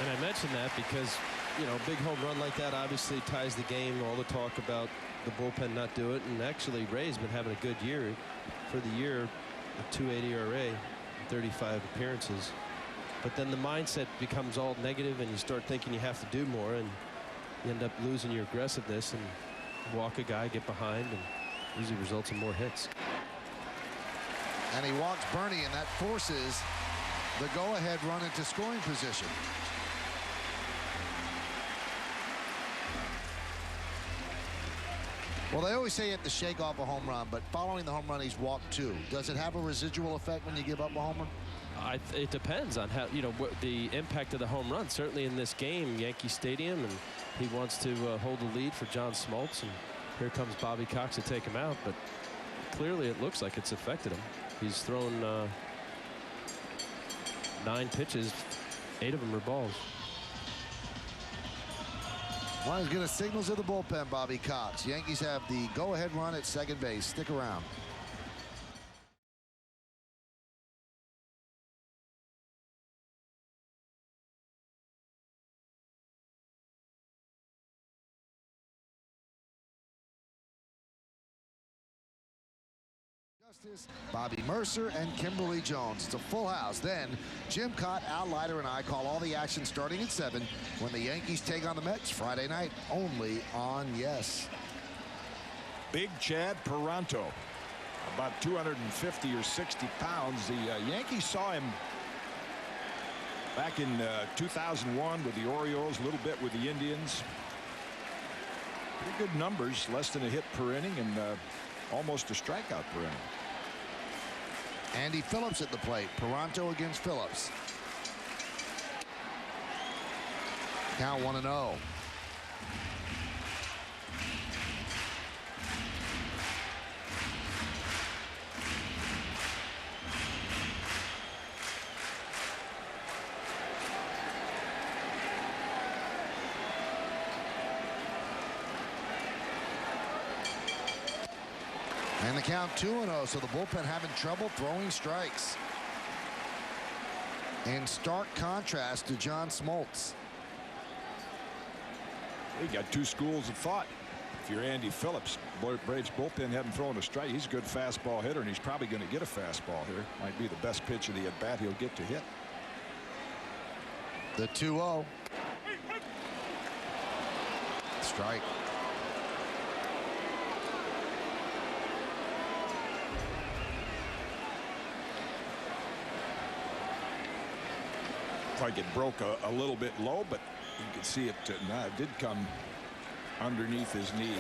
And I mentioned that because, you know, a big home run like that obviously ties the game. All the talk about the bullpen not do it. And actually, Ray's been having a good year for the year. A 2.80 ERA, 35 appearances. But then the mindset becomes all negative and you start thinking you have to do more. And you end up losing your aggressiveness and walk a guy, get behind, and usually results in more hits. And he walks Bernie, and that forces the go-ahead run into scoring position. Well, they always say you have to shake off a home run, but following the home run, he's walked 2. Does it have a residual effect when you give up a homer? It depends on how, what the impact of the home run. Certainly in this game, Yankee Stadium, and he wants to hold the lead for John Smoltz, and here comes Bobby Cox to take him out, but clearly it looks like it's affected him. He's thrown 9 pitches, 8 of them are balls. Well, he's going to signal to the bullpen, Bobby Cox. Yankees have the go-ahead run at second base. Stick around. Bobby Mercer and Kimberly Jones. It's a full house. Then Jim Cott, Al Leiter, and I call all the action starting at 7 when the Yankees take on the Mets Friday night, only on Yes. Big Chad Peranto, about 250 or 60 pounds. The Yankees saw him back in 2001 with the Orioles, a little bit with the Indians. Pretty good numbers, less than a hit per inning and almost a strikeout per inning. Andy Phillips at the plate. Peranto against Phillips. Count 1-0. And the count 2-0, so the bullpen having trouble throwing strikes. In stark contrast to John Smoltz. You got 2 schools of thought. If you're Andy Phillips, Braves bullpen hadn't thrown a strike. He's a good fastball hitter, and he's probably going to get a fastball here. Might be the best pitch of the at-bat he'll get to hit. The 2-0. Strike. Like it broke a little bit low, but you could see it. It did come underneath his knee.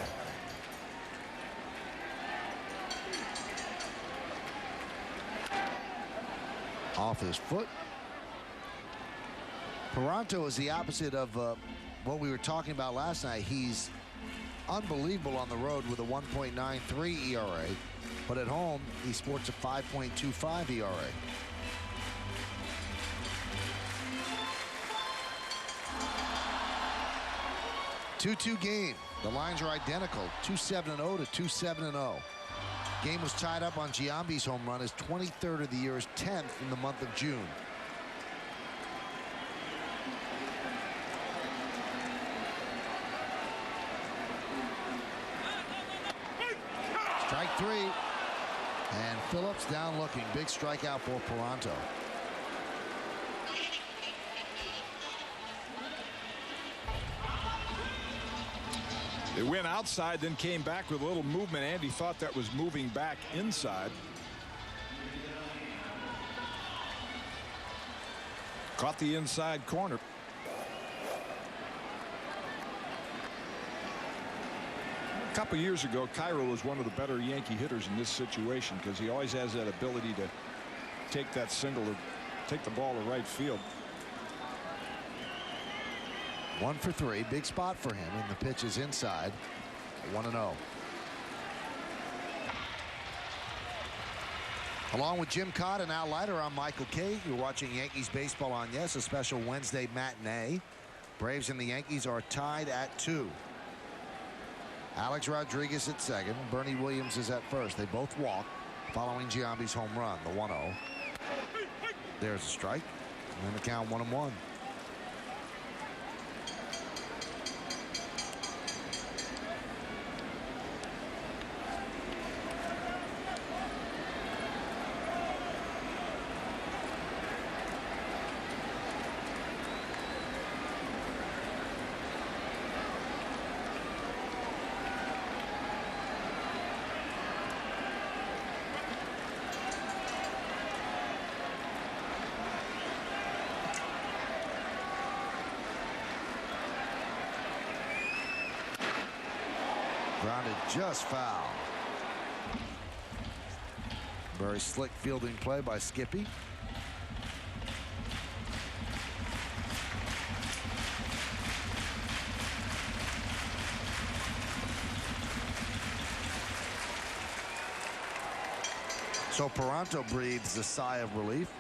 Off his foot. Peranto is the opposite of what we were talking about last night. He's unbelievable on the road with a 1.93 ERA, but at home he sports a 5.25 ERA. 2-2 game. The lines are identical, 2-7-0 to 2-7-0. Game was tied up on Giambi's home run, his 23rd of the year, his 10th in the month of June. Strike 3. And Phillips down looking. Big strikeout for Peranto. They went outside, then came back with a little movement. Andy thought that was moving back inside. Caught the inside corner. A couple years ago, Cairo was one of the better Yankee hitters in this situation because he always has that ability to take that single or take the ball to right field. 1 for 3. Big spot for him, and the pitch is inside. 1-0. Along with Jim Cott and Al Leiter, I'm Michael Kay. You're watching Yankees baseball on Yes, a special Wednesday matinee. Braves and the Yankees are tied at 2. Alex Rodriguez at second. Bernie Williams is at first. They both walk following Giambi's home run, the 1-0. There's a strike, and the count 1-1. Grounded just foul. Very slick fielding play by Skippy. So Paranto breathes a sigh of relief.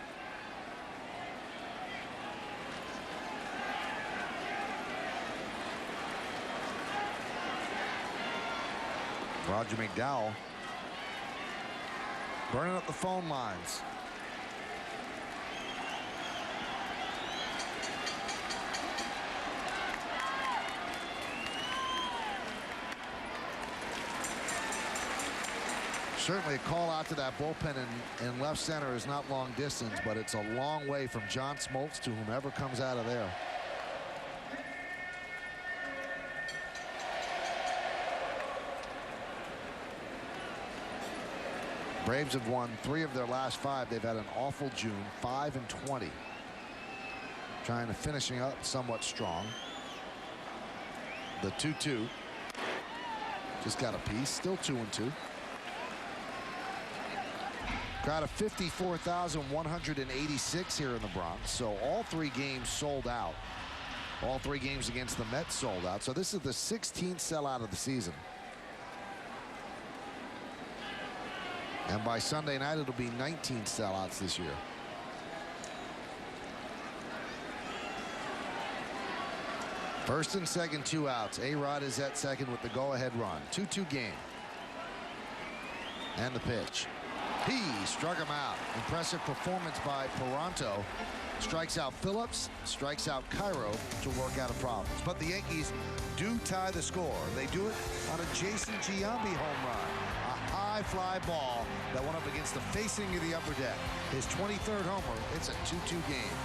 Roger McDowell burning up the phone lines. Certainly a call out to that bullpen in left center is not long distance, but it's a long way from John Smoltz to whomever comes out of there. Braves have won 3 of their last 5. They've had an awful June, 5-20. Trying to finishing up somewhat strong. The 2-2. Just got a piece, still 2-2. Crowd of 54,186 here in the Bronx. So all 3 games sold out. All 3 games against the Mets sold out. So this is the 16th sellout of the season. And by Sunday night, it'll be 19 sellouts this year. First and second, 2 outs. A-Rod is at second with the go-ahead run. 2-2 game. And the pitch. He struck him out. Impressive performance by Paranto. Strikes out Phillips, strikes out Cairo to work out of problems. But the Yankees do tie the score. They do it on a Jason Giambi home run. A high fly ball that went up against the facing of the upper deck. His 23rd homer. It's a 2-2 game.